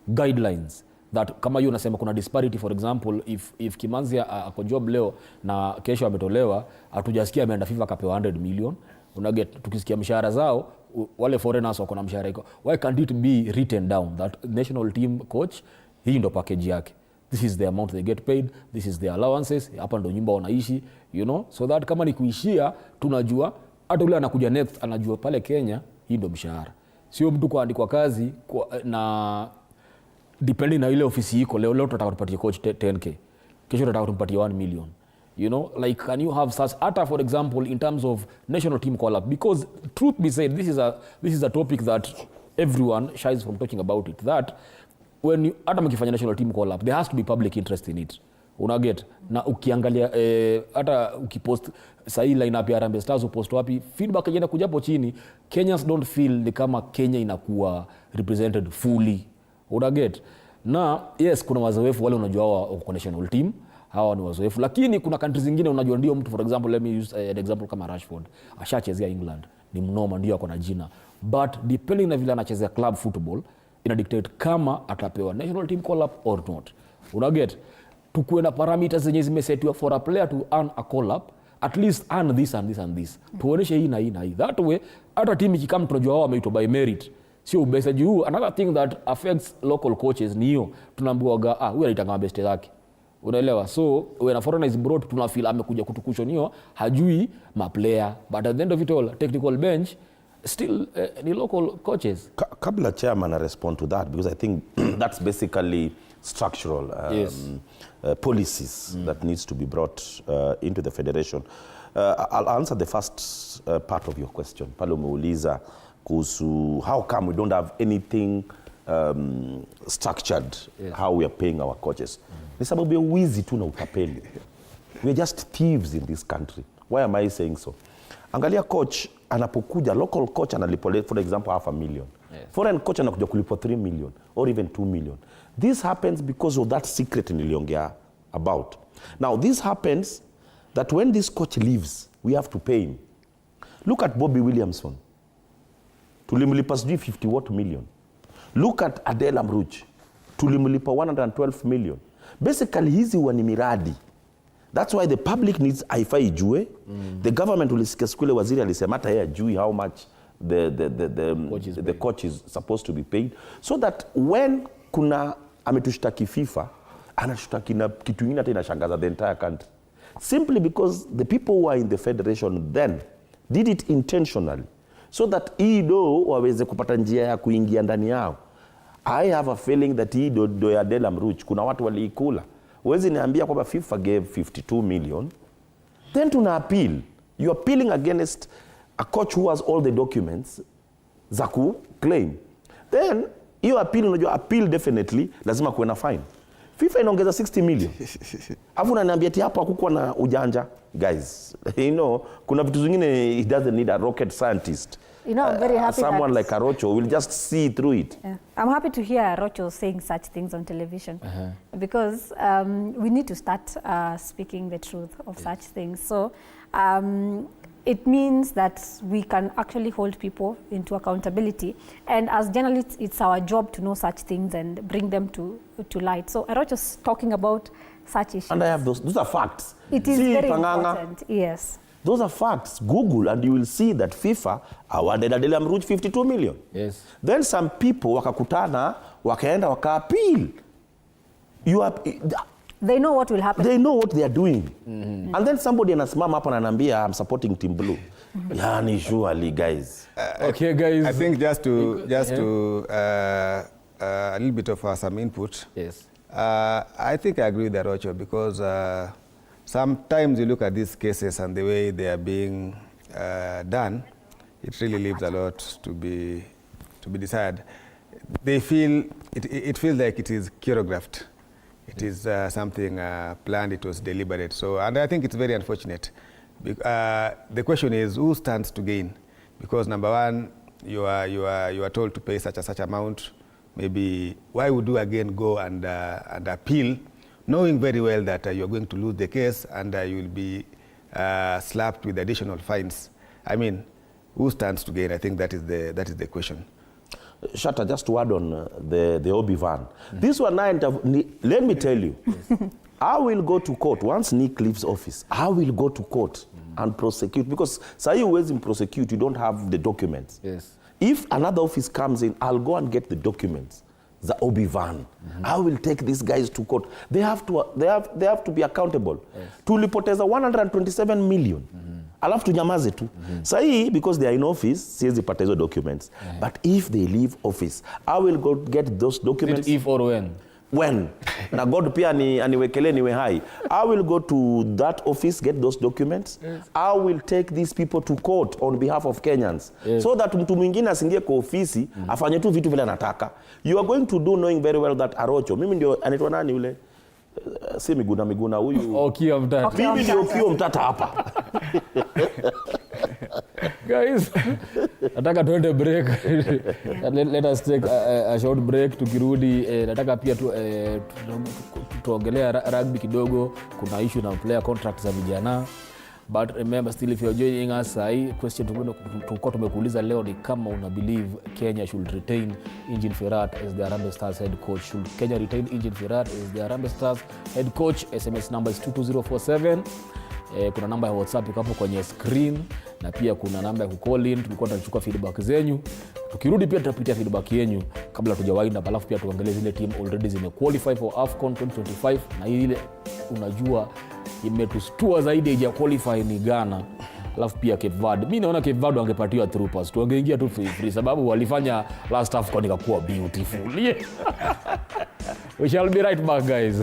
guidelines that kama hiyo unasema kuna disparity, for example, if Kimanzi ako job leo na kesho ametolewa, hatujasikia ameenda FIFA kapewa 100 million, unaget, tukisikia mshahara zao wale foreigners wako na mshahara iko, why can't it be written down that national team coach, hii ndo package yake, this is the amount they get paid, this is their allowances, hapa ndo nyumba wanaishi, you know, so that kama ni kuishia tunajua, hata ule anakuja next anajua pale Kenya hii ndo mshahara, sio mtu kuandikwa kazi na depending na ile ofisi iko, leo tutataka tupatie coach 10k, kesho tutataka tumpatie 1 million, you know, like can you have such, hata for example in terms of national team call up, because truth be said, this is a topic that everyone shies from talking about it, that when you hata mkifanya national team call up, there has to be public interest in it, unaget, na ukiangalia hata ukipost sahi lineup ya Harambee Stars upost wapi, feedback inaenda kuja hapo chini, Kenyans don't feel ni kama Kenya inakuwa represented fully, unaget. Na yes, kuna wazoefu wale unajua hawa kwa national team, hawa ni wazoefu, lakini kuna countries zingine unajua ndio mtu, for example let me use an example kama Rashford, ashachezea England, ni mnoma, ndio ako na jina, but depending na vile anachezea club football ina dictate kama atapewa national team call up or not, unaget. Tukuwe na parameters zenye zimesetwa for a player to earn a call up, at least earn this and this and this, tuoneshe hii na hii na hii, that way hata team ikikam tunajua wao wameitwa by merit, sio ubesa juu. Another thing that affects local coaches ni hiyo, tunaambiwa huyu anaitanga best zake, unaelewa. So when a foreigner is brought, tunafeel amekuja kutukushon hiyo, hajui ma player, but at the end of it all, technical bench still ni local coaches. Kabla chairman I respond to that, because I think that's basically structural policies that needs to be brought into the federation. I'll answer the first part of your question. Pale umeuliza kuhusu how come we don't have anything structured, how we are paying our coaches. Ni sababu ya wizi tu na utapeli. We are just thieves in this country. Why am I saying so? Angalia coach anapokuja, local coach analipwa for example $500,000. Foreign coach anakuja kulipwa 3 million or even 2 million. This happens because of that secret niliongea about. Now this happens that when this coach leaves, we have to pay him. Look at Bobby Williamson. Tulimlipa sijui 50 what million. Look at Adela Mruj. Tulimlipa 112 million. Basically hizi wa ni miradi. That's why the public needs haifai ijue. The government ulisikia siku ile waziri alisema hata yeye ajui how much the coach is supposed to be paid, so that when kuna ametushtaki FIFA, anashtaki na kitu kingine hata inashangaza the entire country. Simply because the people who are in the federation then did it intentionally so that ido waweze kupata njia ya kuingia ndani yao. I have a feeling that ido ya Delam Rouge kuna watu waliikula. Wezi niambia kwamba FIFA gave 52 million. Then tuna appeal. You are appealing against a coach who has all the documents za ku claim. Then hiyo appeal, unajua appeal definitely lazima kuwe na fine. FIFA inaongeza 60 million. Afu unaniambia ati hapo hakukuwa na ujanja. Guys, you know, kuna vitu zingine it doesn't need a rocket scientist. You know, I'm very happy someone that, like Arocho will just see through it. Yeah. I'm happy to hear Arocho saying such things on television because we need to start speaking the truth of such things. So it means that we can actually hold people into accountability. And as journalists, it's our job to know such things and bring them to light. So Arocho's talking about such issues. And I have those are facts. It is very important, yes. Those are facts. Google and you will see that FIFA awarded Delam Rouge 52 million. Yes. Then some people wakakutana, wakaenda waka-appeal. They know what will happen. They know what they are doing. And then somebody anasimama hapa ananiambia I'm supporting Team Blue. Yani surely guys. Okay guys. I think just to a little bit of some input. Yes. I think I agree with Arocho because sometimes you look at these cases and the way they are being done, it really leaves a lot to be desired. They feel it feels like it is choreographed. It is something planned. It was deliberate. So, and I think it's very unfortunate. The question is who stands to gain? Because number one, you are told to pay such amount. Maybe why would you again go and appeal, knowing very well that you are going to lose the case and you will be slapped with additional fines? I mean, who stands to gain? I think that is the question. Shatta, just to add on the Obi van. This one, let me tell you, I will go to court. Once Nick leaves office, I will go to court and prosecute. Because say you always prosecute, you don't have the documents. Yes. If another office comes in, I'll go and get the documents. The Obi van. I will take these guys to court. They have to be accountable. Yes. Tulipoteza 127 million. Alafu tunyamaze tu. Sahi, because they are in office, siwezi pata hizo documents. But if they leave office, I will go get those documents. If or when? When. Na God pia aniwekele niwe hai. I will go to that office, get those documents. Yes. I will take these people to court on behalf of Kenyans. Yes. So that mtu mwingine asingie kwa ofisi, afanye tu vitu vile anataka. You are going to do knowing very well that Arocho. Mimi ndio anaitwa nani ule? Si Miguna huyu. Okio Mtata. Mimi ndio Okio Mtata hapa. Guys, nataka tuende break. Let us take a short break. Tukirudi nataka pia tuongelea rugby kidogo. Kuna issue na player contract za vijana. But remember still, if you're joining us, question tulikuwa tumekuuliza leo ni kama una believe Kenya should retain Engin Firat as the Harambee Stars head coach. Should Kenya retain Engin Firat as the Harambee Stars head coach? SMS number is 22047. Kuna namba ya WhatsApp iko hapo kwenye screen na pia kuna namba ya kucall in. Tulikuwa tunachukua feedback zenyu. Tukirudi pia tutapitia feedback yenu kabla tujawaida, alafu pia tuangalie zile team already zime qualify for AFCON 2025 na ile unajua imetustua zaidi ya qualify ni Ghana. Alafu pia Cape Verde. Mimi naona Cape Verde wangepatiwa through pass. Tuangeingia tu free sababu walifanya last AFCON ikakuwa beautiful. Yeah. We shall be right back, guys.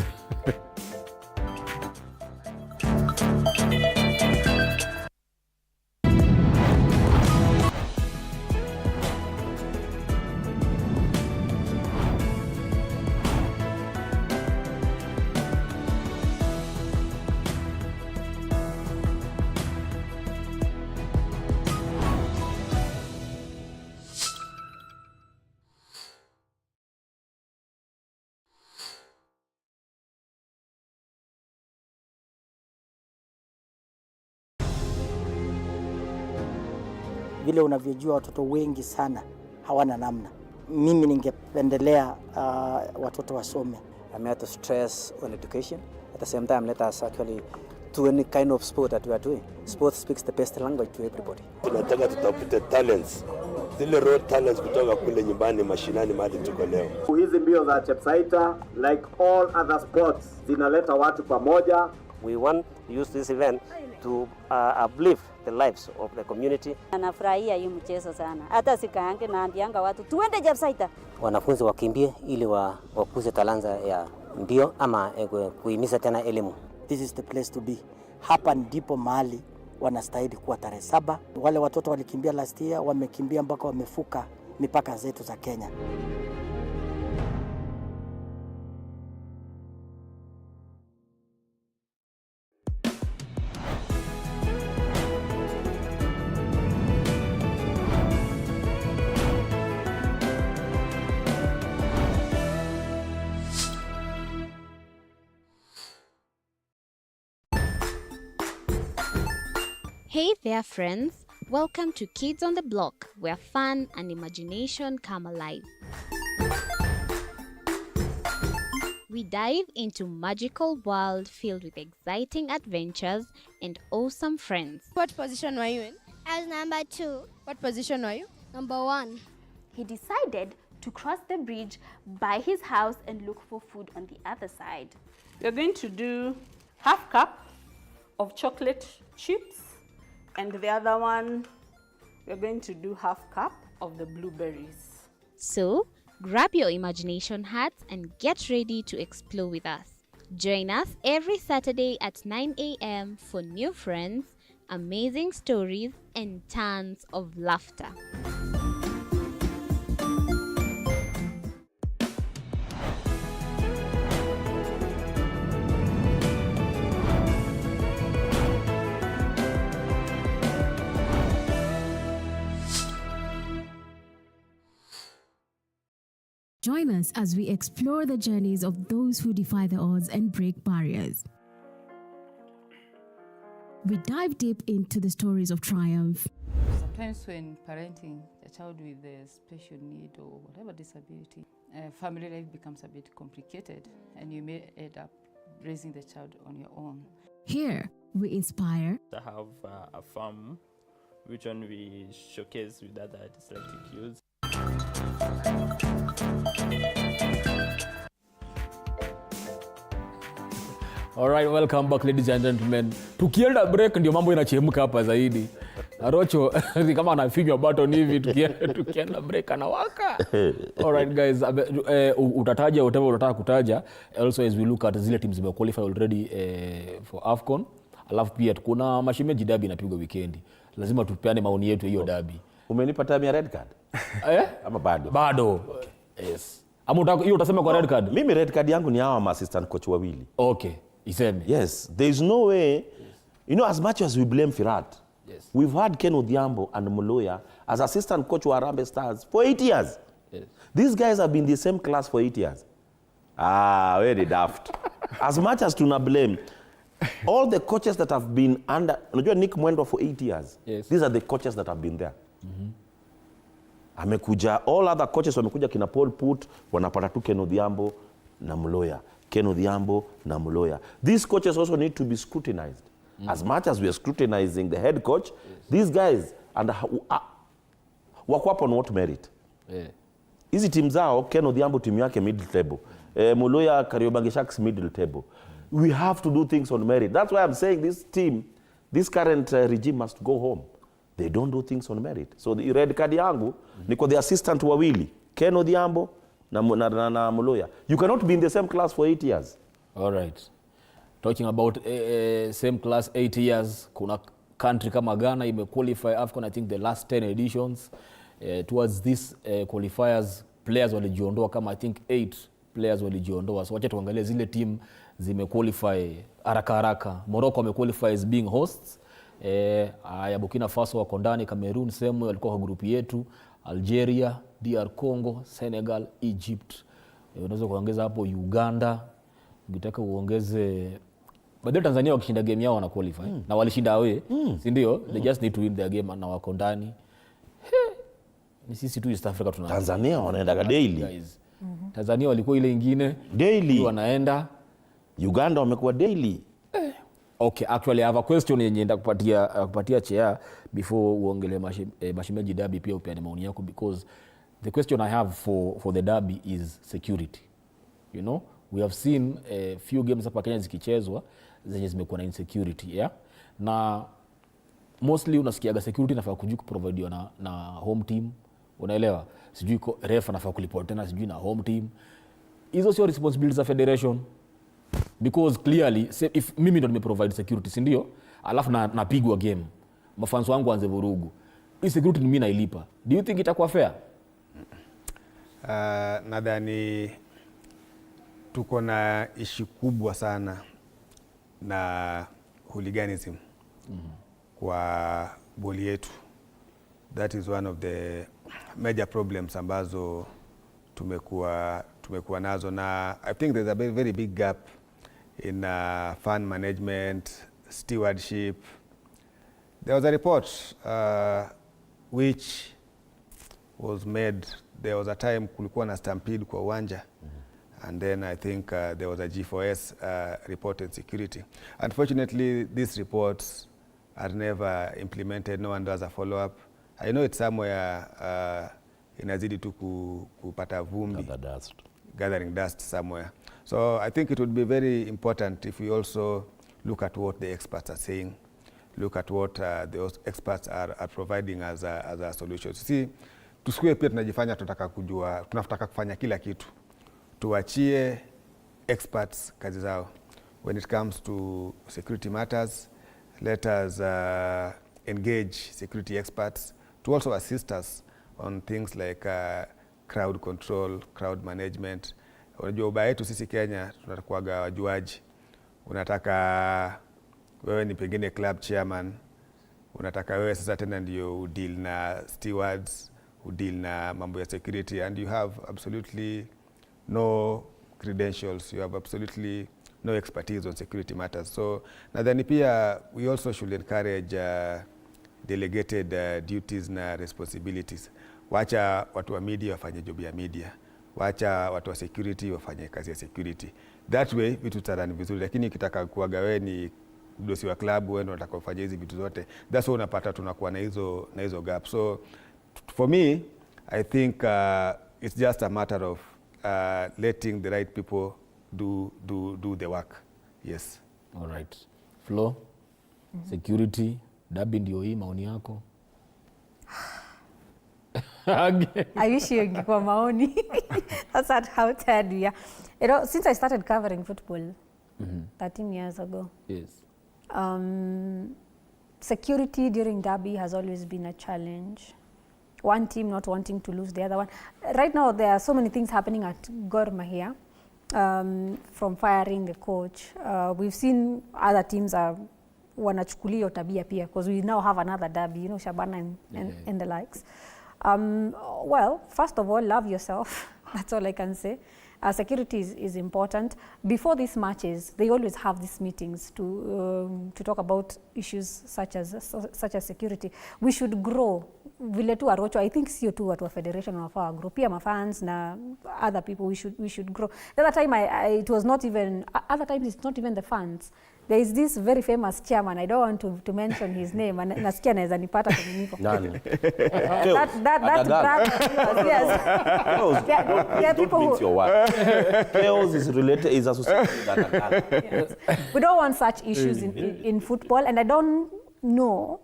Vile unavyojua watoto wengi sana hawana namna. Mimi ningependelea watoto wasome. I'm here to stress on education. At the same time, let us actually to any kind of sport that we are doing. Sport speaks the best language to everybody. Tunataka tutafute talents, zile raw talents kutoka kule nyumbani mashinani mahali tuko leo. Hizi mbio za Chepsaita, like all other sports, zinaleta watu pamoja. We want to use this event to uplift the lives of the community. Anafurahia hii mchezo sana. Hata sikaange naambianga watu tuende Chepsaita. Wanafunzi wakimbie ili wakuze talanta ya mbio ama kuhimiza tena elimu. This is the place to be. Hapa ndipo mahali wanastahili kuwa tarehe 7. Wale watoto walikimbia last year, wamekimbia mpaka wamefuka mipaka zetu za Kenya. Hey there, friends. Welcome to Kids on the Block, where fun and imagination come alive. We dive into magical world filled with exciting adventures and awesome friends. What position were you in? I was number 2. What position were you? Number 1. He decided to cross the bridge by his house and look for food on the other side. We're going to do half cup of chocolate chips, and the other one, we're going to do half cup of the blueberries. So, grab your imagination hats and get ready to explore with us. Join us every Saturday at 9 a.m. for new friends, amazing stories, and tons of laughter. Join us as we explore the journeys of those who defy the odds and break barriers. We dive deep into the stories of triumph. Sometimes when parenting a child with a special need or whatever disability, family life becomes a bit complicated and you may end up raising the child on your own. Here, we inspire. I have a farm which one we showcase with other dyslexic youths. Alright, welcome back ladies and gentlemen. Tukienda break ndio mambo inachemka hapa zaidi. Arocho ni kama anafinywa button hivi tukienda break anawaka. Alright guys, utataja whatever unataka kutaja. Also as we look at zile teams zime qualify already for AFCON. Alafu pia kuna mashemeji derby inapigwa weekend. Lazima tupeane maoni yetu hiyo derby. Umenipa time ya red card? Ama bado? Bado. Okay. Yes. Ama hiyo utasema kwa red card? Mimi red card yangu ni hawa assistant coach wawili. Okay. Iseme. Yes, there is no way, you know, as much as we blame Firat, yes, we've had Ken Odhiambo and Moloya as assistant coach of Harambee Stars for 8 years. Yes. These guys have been in the same class for 8 years. Very daft. As much as tuna blame, all the coaches that have been under, unajua Nick Mwendo for 8 years. Yes. These are the coaches that have been there. Amekuja, all other coaches wamekuja kina Paul Put, wanapata tu Ken Odhiambo na Moloya. Ken Odhiambo na Moloya. These coaches also need to be scrutinized. As much as we are scrutinizing the head coach, yes, these guys wako up on what merit. Hizi team zao, Ken Odhiambo timu yake middle table. Moloya Kariobangi Sharks middle table. We have to do things on merit. That's why I'm saying this team, this current regime must go home. They don't do things on merit. So the red card yangu niko the assistant wawili, Ken Odhiambo na Moloya. You cannot be in the same class for 8 years. All right. Talking about same class 8 years, kuna country kama Ghana imequalify AFCON, I think the last 10 editions. Towards this qualifiers, players walijiondoa kama I think 8 players walijiondoa. So wacha tuangalie zile team zimequalify haraka haraka. Morocco wamequalify as being hosts. Ya Burkina Faso wako ndani, Cameroon same walikuwa kwa group yetu, Algeria, DR Congo, Senegal, Egypt. Unaweza kuongeza hapo Uganda. Ukitaka uongeze baada Tanzania wakishinda game yao wana qualify na walishinda away, si ndio? They just need to win their game na wako ndani. Ni sisi tu East Africa tuna Tanzania wanaenda daily. Tanzania walikuwa ile nyingine daily wanaenda. Uganda wamekuwa daily. Okay, actually I have a question yenye nenda kupatia chair before uongele Mashimeji derby pia upeane maoni yako, because the question I have for the derby is security. You know, we have seen a few games hapa Kenya zikichezwa zenye zimekuwa na insecurity, yeah? Na mostly unasikiaga security nafaa kuprovidiwa na home team, unaelewa? Sijui ref anafaa kuliport tena sijui na home team. Hizo sio responsibilities za federation, because clearly if mimi ndo nimeprovide security, si ndio? Alafu napigwa game, mafans wangu waanze vurugu, hii security ni mimi nailipa. Do you think itakuwa fair? Nadhani tuko na issue kubwa sana na hooliganism kwa boli yetu. That is one of the major problems ambazo tumekuwa nazo, na I think there's a very big gap in fund management, stewardship. There was a report which was made. There was a time kulikuwa na stampede kwa uwanja, and then I think there was a G4S reported security. Unfortunately, these reports are never implemented. No one does a follow-up. I know it's somewhere inazidi tu kupata vumbi, gathering dust somewhere. So I think it would be very important if we also look at what the experts are saying, look at what the experts are providing as a solution. See, tusikue pia tunajifanya tunataka kufanya kila kitu. Tuachie experts kazi zao. When it comes to security matters, let us engage security experts to also assist us on things like crowd control, crowd management. Unajua ubaya yetu sisi Kenya tunakuaga wajuaji. Unataka wewe ni pengine club chairman, unataka wewe sasa tena ndio udeal na stewards, udeal na mambo ya security, and you have absolutely no credentials, you have absolutely no expertise on security matters. So nadhani pia we also should encourage delegated duties na responsibilities. Wacha watu wa media wafanye job ya media, wacha watu wa security wafanye kazi ya security. That way vitu tarani vizuri, lakini ukitaka kuaga wewe ni mdosi wa club, wewe ndio unataka kufanya hizi vitu zote, that's why unapata tunakuwa na hizo gap. So for me, I think it's just a matter of letting the right people do the work. Yes. All right. Flo, security, derby ndio hii, maoni yako? I wish you ingekuwa maoni. That's how tired we are. You know, since I started covering football 13 years ago, yes, security during derby has always been a challenge. One team not wanting to lose the other one. Right now, there are so many things happening at Gor Mahia, from firing the coach. We've seen other teams are wanachukulia tabia pia, because we now have another derby, you know, Shabana and the likes. Well, first of all, love yourself. That's all I can say. Security is important. Before these matches, they always have these meetings to talk about issues such as security. We should grow. Vile tu arocho, I think sio tu watu wa federation wanafaa grow, pia mafans na other people, we should grow. The other time it was not even, other times it's not even the fans. There is this very famous chairman, I don't want to mention his name, and nasikia naweza nipata kwenye niko. Nani? That brand, yes. There are people who... your work. Chaos is associated with that. Yes. We don't want such issues in football, and I don't know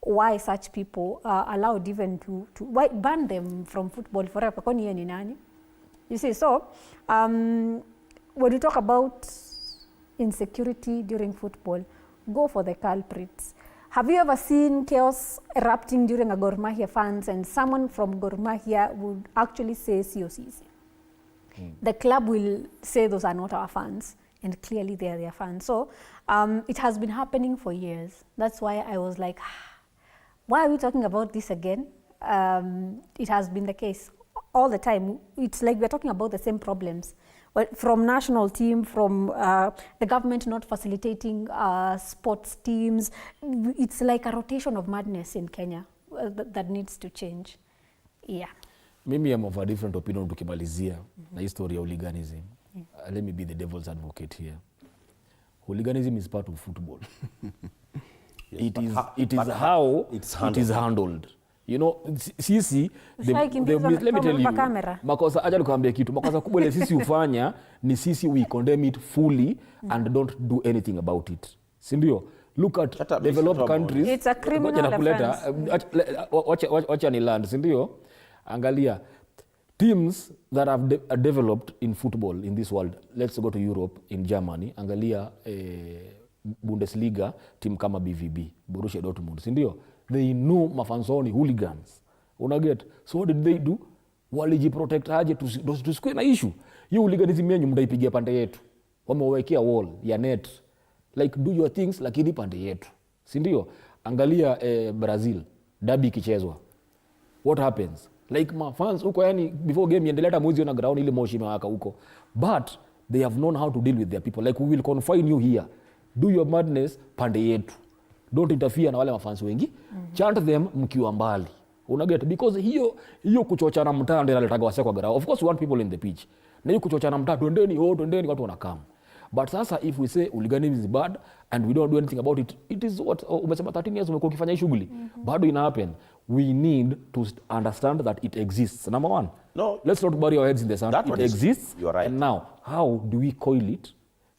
why such people are allowed even to why ban them from football forever. Kwani yeye ni nani? You see, so when we talk about insecurity during football, go for the culprits. Have you ever seen chaos erupting during a Gor Mahia fans and someone from Gor Mahia would actually say COCC? The club will say those are not our fans, and clearly they are their fans. So it has been happening for years. That's why I was like, why are we talking about this again? It has been the case all the time. It's like we're talking about the same problems. From national team, from the government not facilitating sports teams. It's like a rotation of madness in Kenya that needs to change. Yeah. Mimi am of a different opinion tukimalizia na history ya hooliganism. Let me be the devil's advocate here. Hooliganism is part of football. It is how it is handled. You know, sisi, let me tell you, makosa, acha nikwambie kitu, makosa kubwa ile sisi ufanya ni sisi we condemn it fully and don't do anything about it. Si ndio? Look at developed countries. It's a criminal offense. Wacha ni land, si ndio? Angalia, teams that have developed in football in this world, let's go to Europe, in Germany, angalia Bundesliga, team kama BVB, Borussia Dortmund, si ndio? They know mafansoni hooligans. Unaget? So what did they do? Walijiprotect aje tusikue na issue. Hiyo hooliganism yenyu mtaipigia pande yetu. Wamewekea wall ya net. Like do your things lakini pande yetu. Si ndio? Angalia Brazil, derby kichezwa. What happens? Like fans huko yani before game iendelea mwezi na ground ile moshi imewaka huko. But they have known how to deal with their people. Like we will confine you here. Do your madness pande yetu. Don't interfere na wale mafans wengi. Chant them mkiwa mbali. Unaget? Because hiyo kuchochana mtaa ndio inaletaga wase kwa ground. Of course we want people in the pitch. Na hiyo kuchochana mtaa twendeni watu wanakam. But sasa if we say hooliganism is bad and we don't do anything about it, it is what umesema 13 years umekuwa ukifanya shughuli. Bado ina happen. We need to understand that it exists. Number one. No, let's not bury our heads in the sand. It exists. You're right. And now, how do we coil it?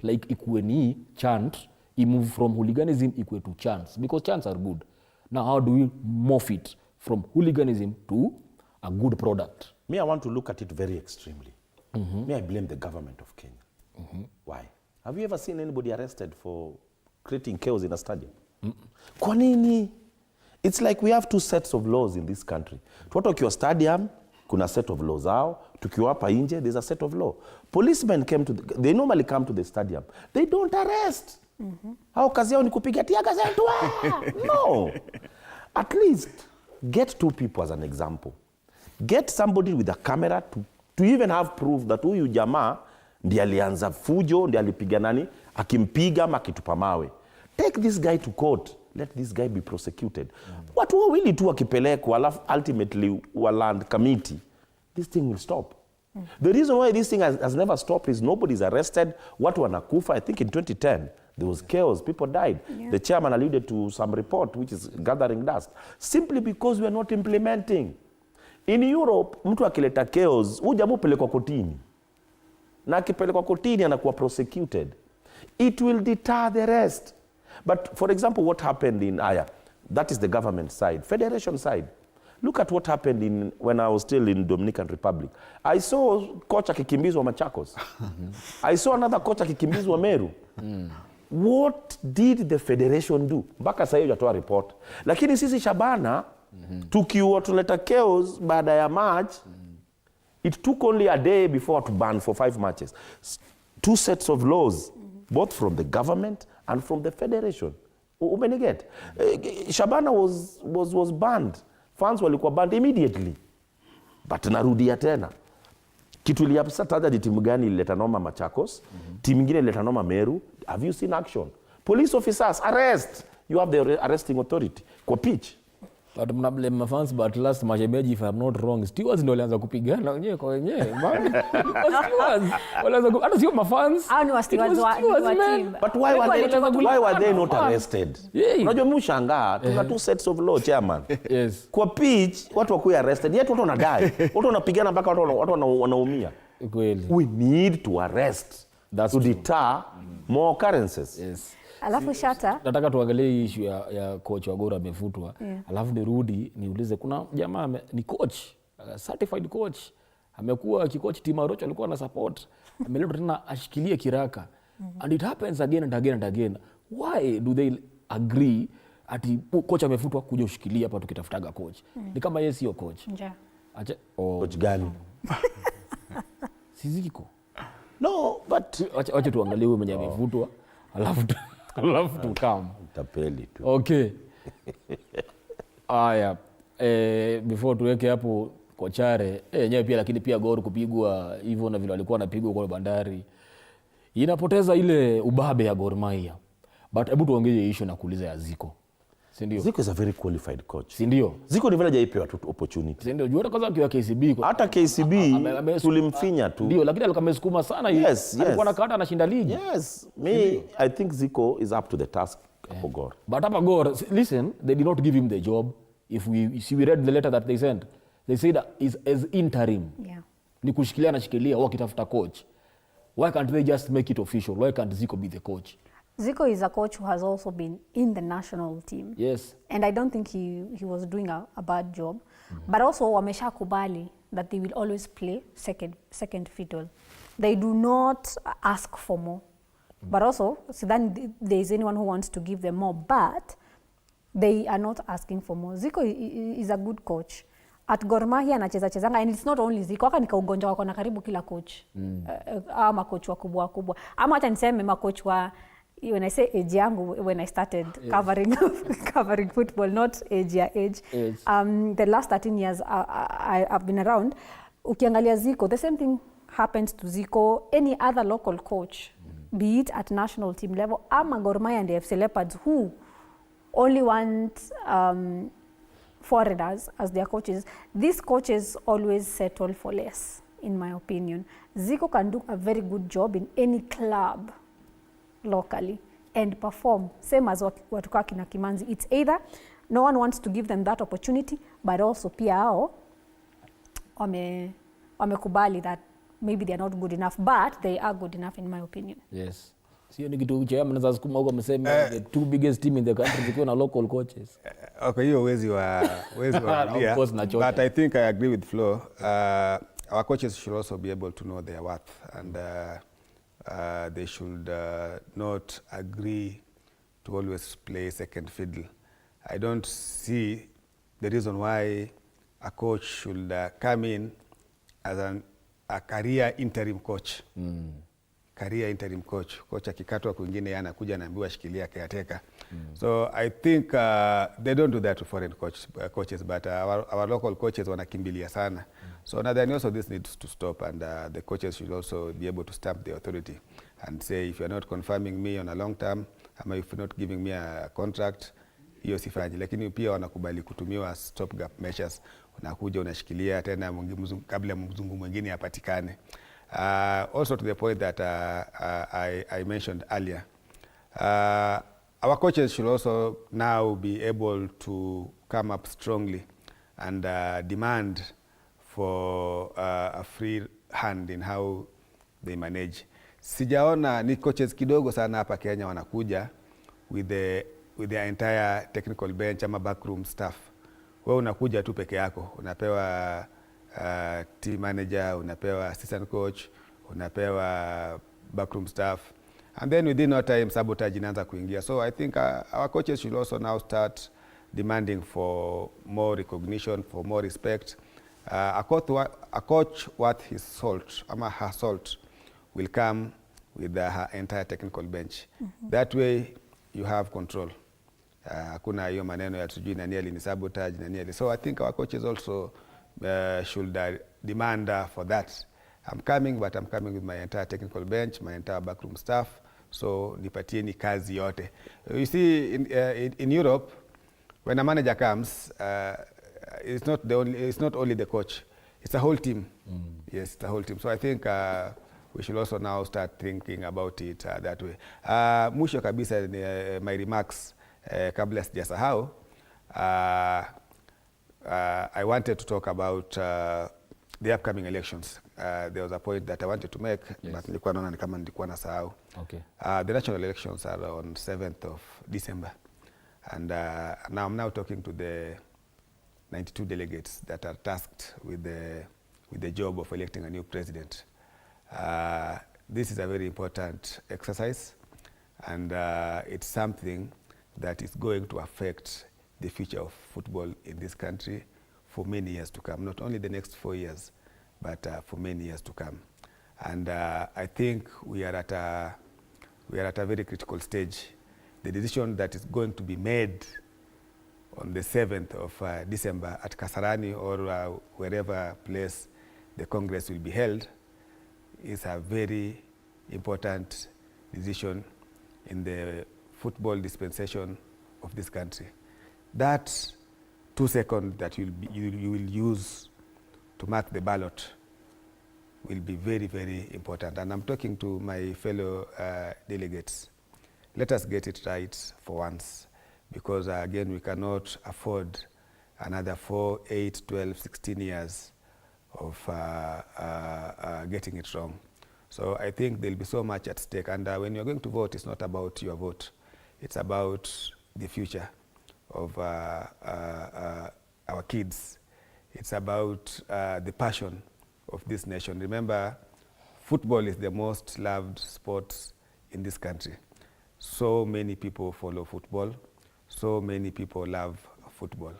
Like ikweni chant, move from hooliganism equal to chants, because chants are good. Now, how do we morph it from hooliganism to a good product? Me, I want to look at it very extremely. Me, I blame the government of Kenya. Why? Have you ever seen anybody arrested for creating chaos in a stadium? Kwa nini? It's like we have two sets of laws in this country. Tuwatu kiwa stadium, kuna set of laws out. Tukiwa hapa nje, there's a set of law. Policemen they normally come to the stadium. They don't arrest. How kazi yao ni kupiga tiaga zetu? No. At least get two people as an example. Get somebody with a camera to even have proof that huyu jamaa ndiye alianza fujo, ndiye alipiga nani, akimpiga ama akitupa mawe. Take this guy to court. Let this guy be prosecuted. Watu wawili tu wakipelekwa, alafu ultimately wa land committee, this thing will stop. The reason why this thing has never stopped is nobody's arrested. Watu wanakufa. I think in 2010, there was chaos. People died. Yeah. The chairman alluded to some report which is gathering dust. Simply because we are not implementing. In Europe, mtu akileta chaos, hujamu pelekwa kotini. Na akipelekwa kotini anakuwa prosecuted. It will deter the rest. But for example, what happened in Aya, that is the government side, federation side. Look at what happened when I was still in Dominican Republic. I saw coach akikimbizwa Machakos. I saw another coach akikimbizwa Meru. What did the federation do? Mpaka sasa hiyo hajatoa report. Lakini sisi Shabana, tukiwa tuleta chaos baada ya match, it took only a day before to ban for 5 matches. Two sets of laws, both from the government and from the federation. Umeniget? Shabana was banned. Fans walikuwa banned immediately. But narudia tena. Kitu iliapsa tada di timu gani ilileta noma Machakos, timu ingine ilileta noma Meru. Have you seen action? Police officers, arrest. You have the arresting authority. Kwa pitch. But mna blame fans, but last mashemeji, if I'm not wrong, stewards ndio walianza kupigana wenyewe kwa wenyewe. Stewards walianza hata sio mafans. Hao ni stewards wa team. But why were they not arrested? Unajua mimi ushangaa, tuna two sets of law, chairman. Yes. Kwa pitch watu wakuwa arrested, yet watu wanadai. Watu wanapigana mpaka watu wanaumia. Kweli. We need to arrest to deter more occurrences. Yes. Alafu Shata, nataka tuangalie issue ya coach wa Gor amefutwa. Alafu nirudi niulize, kuna jamaa ni coach, certified coach, amekuwa akikoach timu Arocho alikuwa na support, ameletwa tena ashikilie kiraka. And it happens again and again and again. Why do they agree ati coach amefutwa kuja ushikilie hapa tukitafutaga coach? Ni kama yeye sio coach. Acha coach gani? Siziko. No, but acha tuangalie huyo mwenye amefutwa. Alafu tukam. Tapeli tu. Okay. Aya. Before tuweke hapo kochare, yenyewe pia lakini pia Gor kupigwa hivyo na vile walikuwa wanapigwa kwa Bandari. Inapoteza ile ubabe ya Gor Mahia. But hebu tuongee issue na kuuliza ya Ziko. Sindio? Ziko is a very qualified coach. Sindio? Ziko ni vile hajaipewa opportunity. Sindio? Juu hata kwanza akiwa KCB. Hata KCB tulimfinya tu. Ndio, lakini alikuwa amesukuma sana. Yes. Alikuwa anakata anashinda ligi. Yes. I think Ziko is up to the task for Gor. But hapa Gor, listen, they did not give him the job. If we read the letter that they sent, they said is as interim. Yeah. Ni kushikilia na shikilia wakitafuta coach. Why can't they just make it official? Why can't Ziko be the coach? Ziko is a coach who has also been in the national team. Yes. And I don't think he was doing a bad job. But also wamesha kubali that they will always play second fiddle. They do not ask for more. But also, so then there is anyone who wants to give them more, but they are not asking for more. Ziko is a good coach. At Gor Mahia anachezanga, and it's not only Ziko, haka nika ugonjwa wako na karibu kila coach. Ama coach wakubwa. Ama hata niseme makoach wa, when I say age yangu, when I started covering football, not age ya age. Yes. The last 13 years I've been around, ukiangalia Ziko, the same thing happens to Ziko, any other local coach, be it at national team level, ama Gor Mahia and the FC Leopards, who only want foreigners as their coaches. These coaches always settle for less, in my opinion. Ziko can do a very good job in any club locally and perform, same as watu kwa kina Kimanzi. It's either no one wants to give them that opportunity, but also pia hao wamekubali that maybe they are not good enough, but they are good enough in my opinion. Yes. Sio ni kitu cha mnaweza sukuma huko mseme the two biggest team in the country zikiwa na local coaches. Okay, hiyo wezi wa Of course, but I think I agree with Flo. Our coaches should also be able to know their worth, and they should not agree to always play second fiddle. I don't see the reason why a coach should come in as a career interim coach. Career interim coach. Coach akikatwa kwingine anakuja anaambiwa shikilia caretaker. So I think they don't do that to foreign coaches, but our local coaches wanakimbilia sana. So now then also this needs to stop, and the coaches should also be able to stamp the authority and say, if you're not confirming me on a long term, ama if you're not giving me a contract, hiyo sifanyi. Lakini pia wanakubali kutumiwa stopgap measures. Unakuja unashikilia tena kabla mzungu mwingine apatikane. Also to the point that I mentioned earlier, our coaches should also now be able to come up strongly and demand for a free hand in how they manage. Sijaona ni coaches kidogo sana hapa Kenya wanakuja with the entire technical bench ama backroom staff. Wewe unakuja tu peke yako, unapewa team manager, unapewa assistant coach, unapewa backroom staff, and then within no time sabotage inaanza kuingia. So I think our coaches should also now start demanding for more recognition, for more respect. A coach worth his salt, ama her salt, will come with her entire technical bench. That way you have control. Hakuna hiyo maneno ya tujui nani ali ni sabotage nani ali. So I think our coaches also should demand for that. I'm coming, but I'm coming with my entire technical bench, my entire backroom staff. So nipatieni kazi yote. You see, in Europe, when a manager comes, it's not only the coach, it's a whole team. Yes, it's a whole team. So I think we should also now start thinking about it that way. Mwisho kabisa my remarks kabla sijasahau. I wanted to talk about the upcoming elections. There was a point that I wanted to make, but nilikuwa naona ni kama nilikuwa nasahau. Okay. The national elections are on 7th of December. And now I'm now talking to the 92 delegates that are tasked with the job of electing a new president. This is a very important exercise, and it's something that is going to affect the future of football in this country for many years to come. Not only the next 4 years, but for many years to come. And I think we are at a very critical stage. The decision that is going to be made on the 7th of December at Kasarani or wherever place the Congress will be held is a very important decision in the football dispensation of this country. that 2 seconds that you will use to mark the ballot will be very, very important. And I'm talking to my fellow delegates. Let us get it right for once, because again, we cannot afford another 4, 8, 12, 16 years of getting it wrong. So I think there'll be so much at stake. And when you're going to vote, it's not about your vote. It's about the future of our kids. It's about the passion of this nation. Remember, football is the most loved sport in this country. So many people follow football. So many people love football.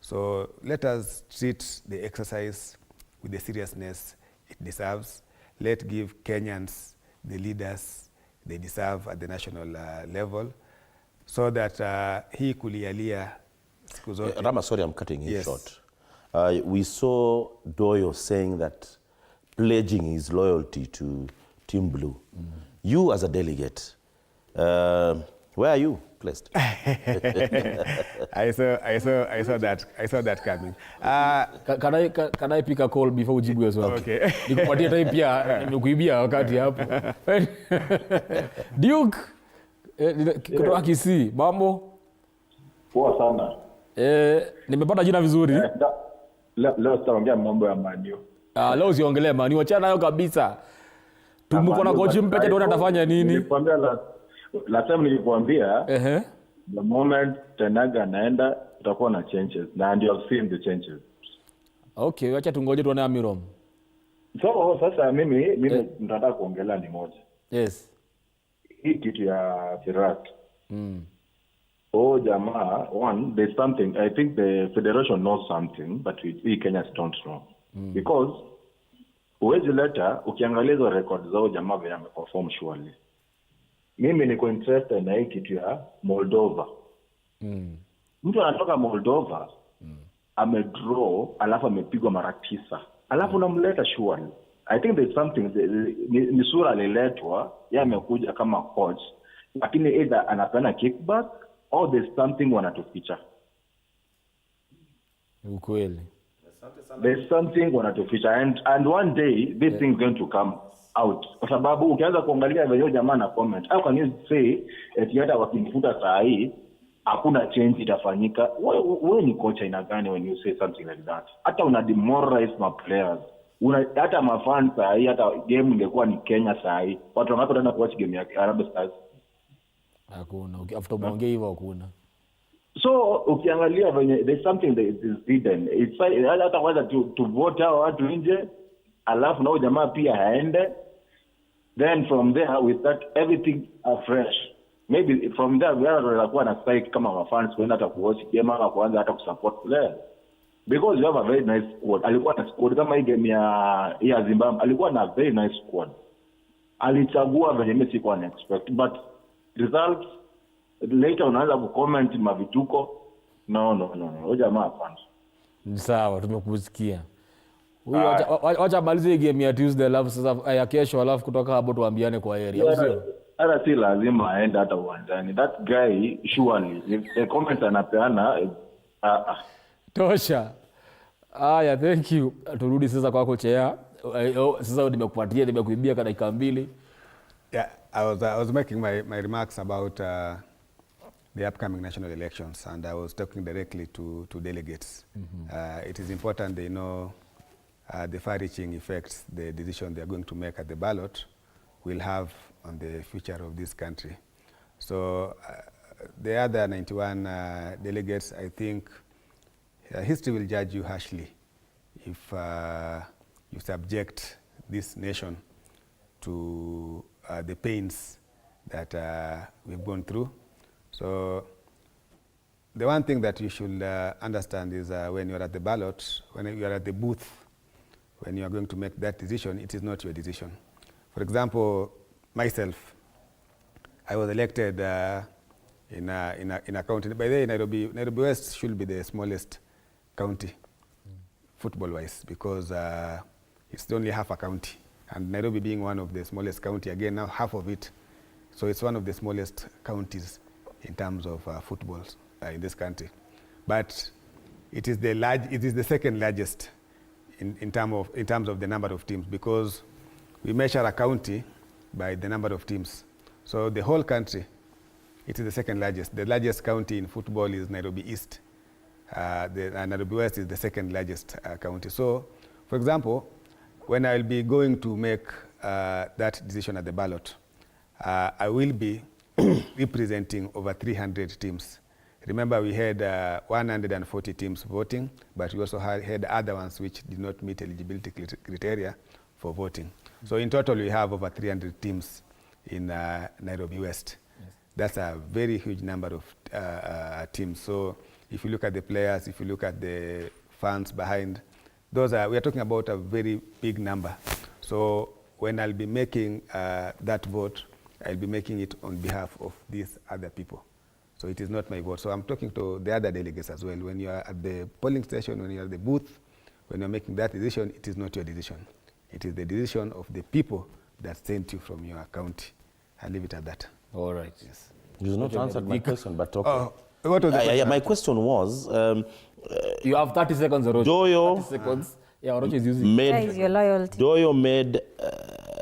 So let us treat the exercise with the seriousness it deserves. Let's give Kenyans the leaders they deserve at the national level, so that hii kulialia siku zote. Rama, sorry, I'm cutting you short. We saw Doyo saying that pledging his loyalty to Team Blue. You as a delegate, where are you placed? I saw that coming. Can I pick a call before ujibu as well? Okay. Nikupatia time pia nimekuibia wakati hapo. Duke, kutoka Kisii, mambo? Poa sana. Nimepata jina vizuri. Leo tutaongea mambo ya Manu. Leo usiongelee Manu, achana nayo kabisa. Tumko na coach mpya ndio atafanya nini? Nilikwambia last time nilikwambia, the moment Tenaga anaenda tutakuwa na changes, and you have seen the changes. Okay, acha tungoje tuone Amirom. So sasa mimi nataka kuongelea ni moja. Yes. Hii kitu ya Firat. Oh jamaa, one, there's something, I think the federation knows something, but we Kenyans don't know. Because uwezi leta, ukiangalia hizo records zao jamaa vile ameperform surely. Mimi niko interested na hii kitu ya Moldova. Mtu anatoka Moldova, amedraw, alafu amepigwa mara 9. Alafu namleta surely. I think there's something, ni sura aliletwa, yeye amekuja kama coach, lakini either anapenda kickback, or there's something wanatuficha. Ukweli. There's something wanatuficha, and one day this thing is going to come out. Kwa sababu ukianza kuangalia vile jamaa na comment, how can you say eti hata wakimfuta saa hii hakuna change itafanyika? Wewe ni coach aina gani when you say something like that? Hata una demoralize my players. Hata mafans saa hii, hata game ingekuwa ni Kenya saa hii, watu wangapi wanaenda kuwatch game ya Harambee Stars? Hakuna. After mwongea hivyo hakuna. So ukiangalia venye there's something that is hidden. It's hata kwanza to vote hao watu nje, alafu nao jamaa pia haende. Then from there we start everything afresh. Maybe from there we are kuwa na strike kama mafans kwenda hata kuwatch game ama kuanza hata kusupport players. Because you have a very nice squad. Alikuwa na squad kama hii game ya Zimbabwe, alikuwa na very nice squad. Alichagua venye mimi sikuwa na expect, but results later unaanza kucomment mavituko. No. Jamaa hapana. Sawa, tumekusikia. Huyu acha malize game ya Tuesday alafu sasa ya kesho alafu kutoka hapo tuambiane kwa area. Sio? Hata si lazima aende hata uwanjani. That guy surely the comment anapeana tosha. Aya, thank you. Turudi sasa kwako Chea. Sasa nimekupatia, nimekuibia kwa dakika 2. Yeah, I was making my remarks about the upcoming national elections, and I was talking directly to delegates. It is important they know the far-reaching effects the decision they are going to make at the ballot will have on the future of this country. So the other 91 delegates, I think history will judge you harshly if you subject this nation to the pains that we've gone through. So the one thing that you should understand is when you're at the ballot, when you're at the booth, when you are going to make that decision, it is not your decision. For example, myself, I was elected in a county. By the way, Nairobi West should be the smallest county, football-wise, because it's only half a county. And Nairobi being one of the smallest county, again, now half of it. So it's one of the smallest counties in terms of football in this country. but it is the second largest in terms of the number of teams, because we measure a county by the number of teams. So the whole country, it is the second largest. The largest county in football is Nairobi East. Nairobi West is the second largest county. So, for example, when I'll be going to make that decision at the ballot, I will be representing over 300 teams. Remember, we had 140 teams voting, but we also had other ones which did not meet eligibility criteria for voting. So in total, we have over 300 teams in Nairobi West. Yes. That's a very huge number of teams. So if you look at the players, if you look at the fans behind, we are talking about a very big number. So when I'll be making that vote, I'll be making it on behalf of these other people. So it is not my vote. So I'm talking to the other delegates as well. When you are at the polling station, when you are at the booth, when you're making that decision, it is not your decision. It is the decision of the people that sent you from your county. I'll leave it at that. All right. Yes. You have not answered my question, but okay. What was the question? My question was... you have 30 seconds, Orocho. Doyo 30 seconds. Yeah, Orocho is using That is your loyalty. Doyo made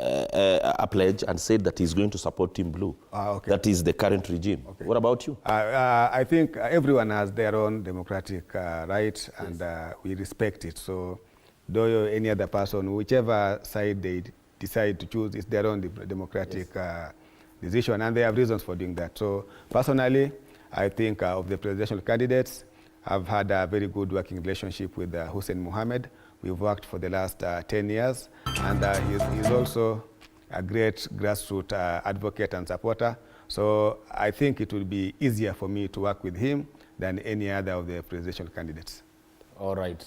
a pledge and said that he's going to support Team Blue. Okay. That is the current regime. Okay. What about you? I think everyone has their own democratic right, and we respect it. So Doyo, any other person, whichever side they decide to choose, is their own democratic decision, and they have reasons for doing that. So personally, I think of the presidential candidates, I've had a very good working relationship with Hussein Mohammed. We've worked for the last 10 years, and he's also a great grassroots advocate and supporter. So I think it will be easier for me to work with him than any other of the presidential candidates. All right.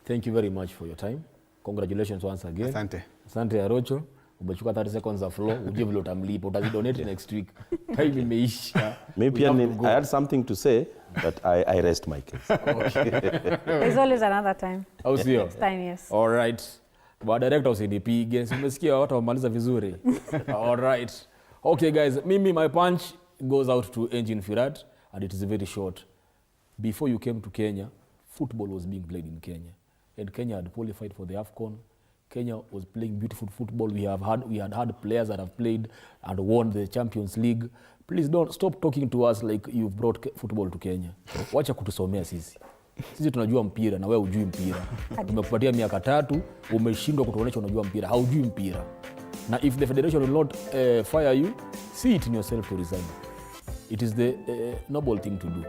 Thank you very much for your time. Congratulations once again. Asante. Asante Orocho. Umechukua 30 seconds of flow. Ujue vile utamlipa. Utazidonate next week. Time imeisha. Maybe I had something to say, but I rest my case. Okay. There's always another time. Au sio? Next time, yes. All right. Ba director usinipige. Umesikia watu wamaliza vizuri. All right. Okay guys, my punch goes out to Engine Firat, and it is very short. Before you came to Kenya, football was being played in Kenya. And Kenya had qualified for the AFCON. Kenya was playing beautiful football. We had had players that have played and won the Champions League. Please don't stop talking to us like you've brought football to Kenya. Wacha kutusomea sisi. Sisi tunajua mpira na wewe hujui mpira. Tumekupatia miaka 3, umeshindwa kutuonesha unajua mpira. Haujui mpira. Na if the federation will not fire you, see it in yourself to resign. It is the noble thing to do.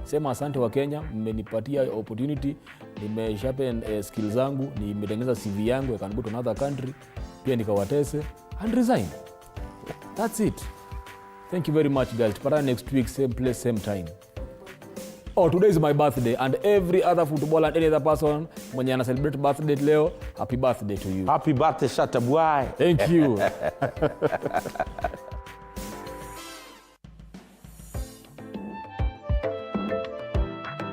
Sema asante wa Kenya, mmenipatia opportunity, nimesharpen skills zangu, nimetengeneza CV yangu, I can go to another country, pia nikawatese, and resign. That's it. Thank you very much guys. Tupatane next week, same place, same time. Oh, today is my birthday, and every other footballer and any other person mwenye ana celebrate birthday leo, happy birthday to you. Happy birthday, Shatta boy. Thank you.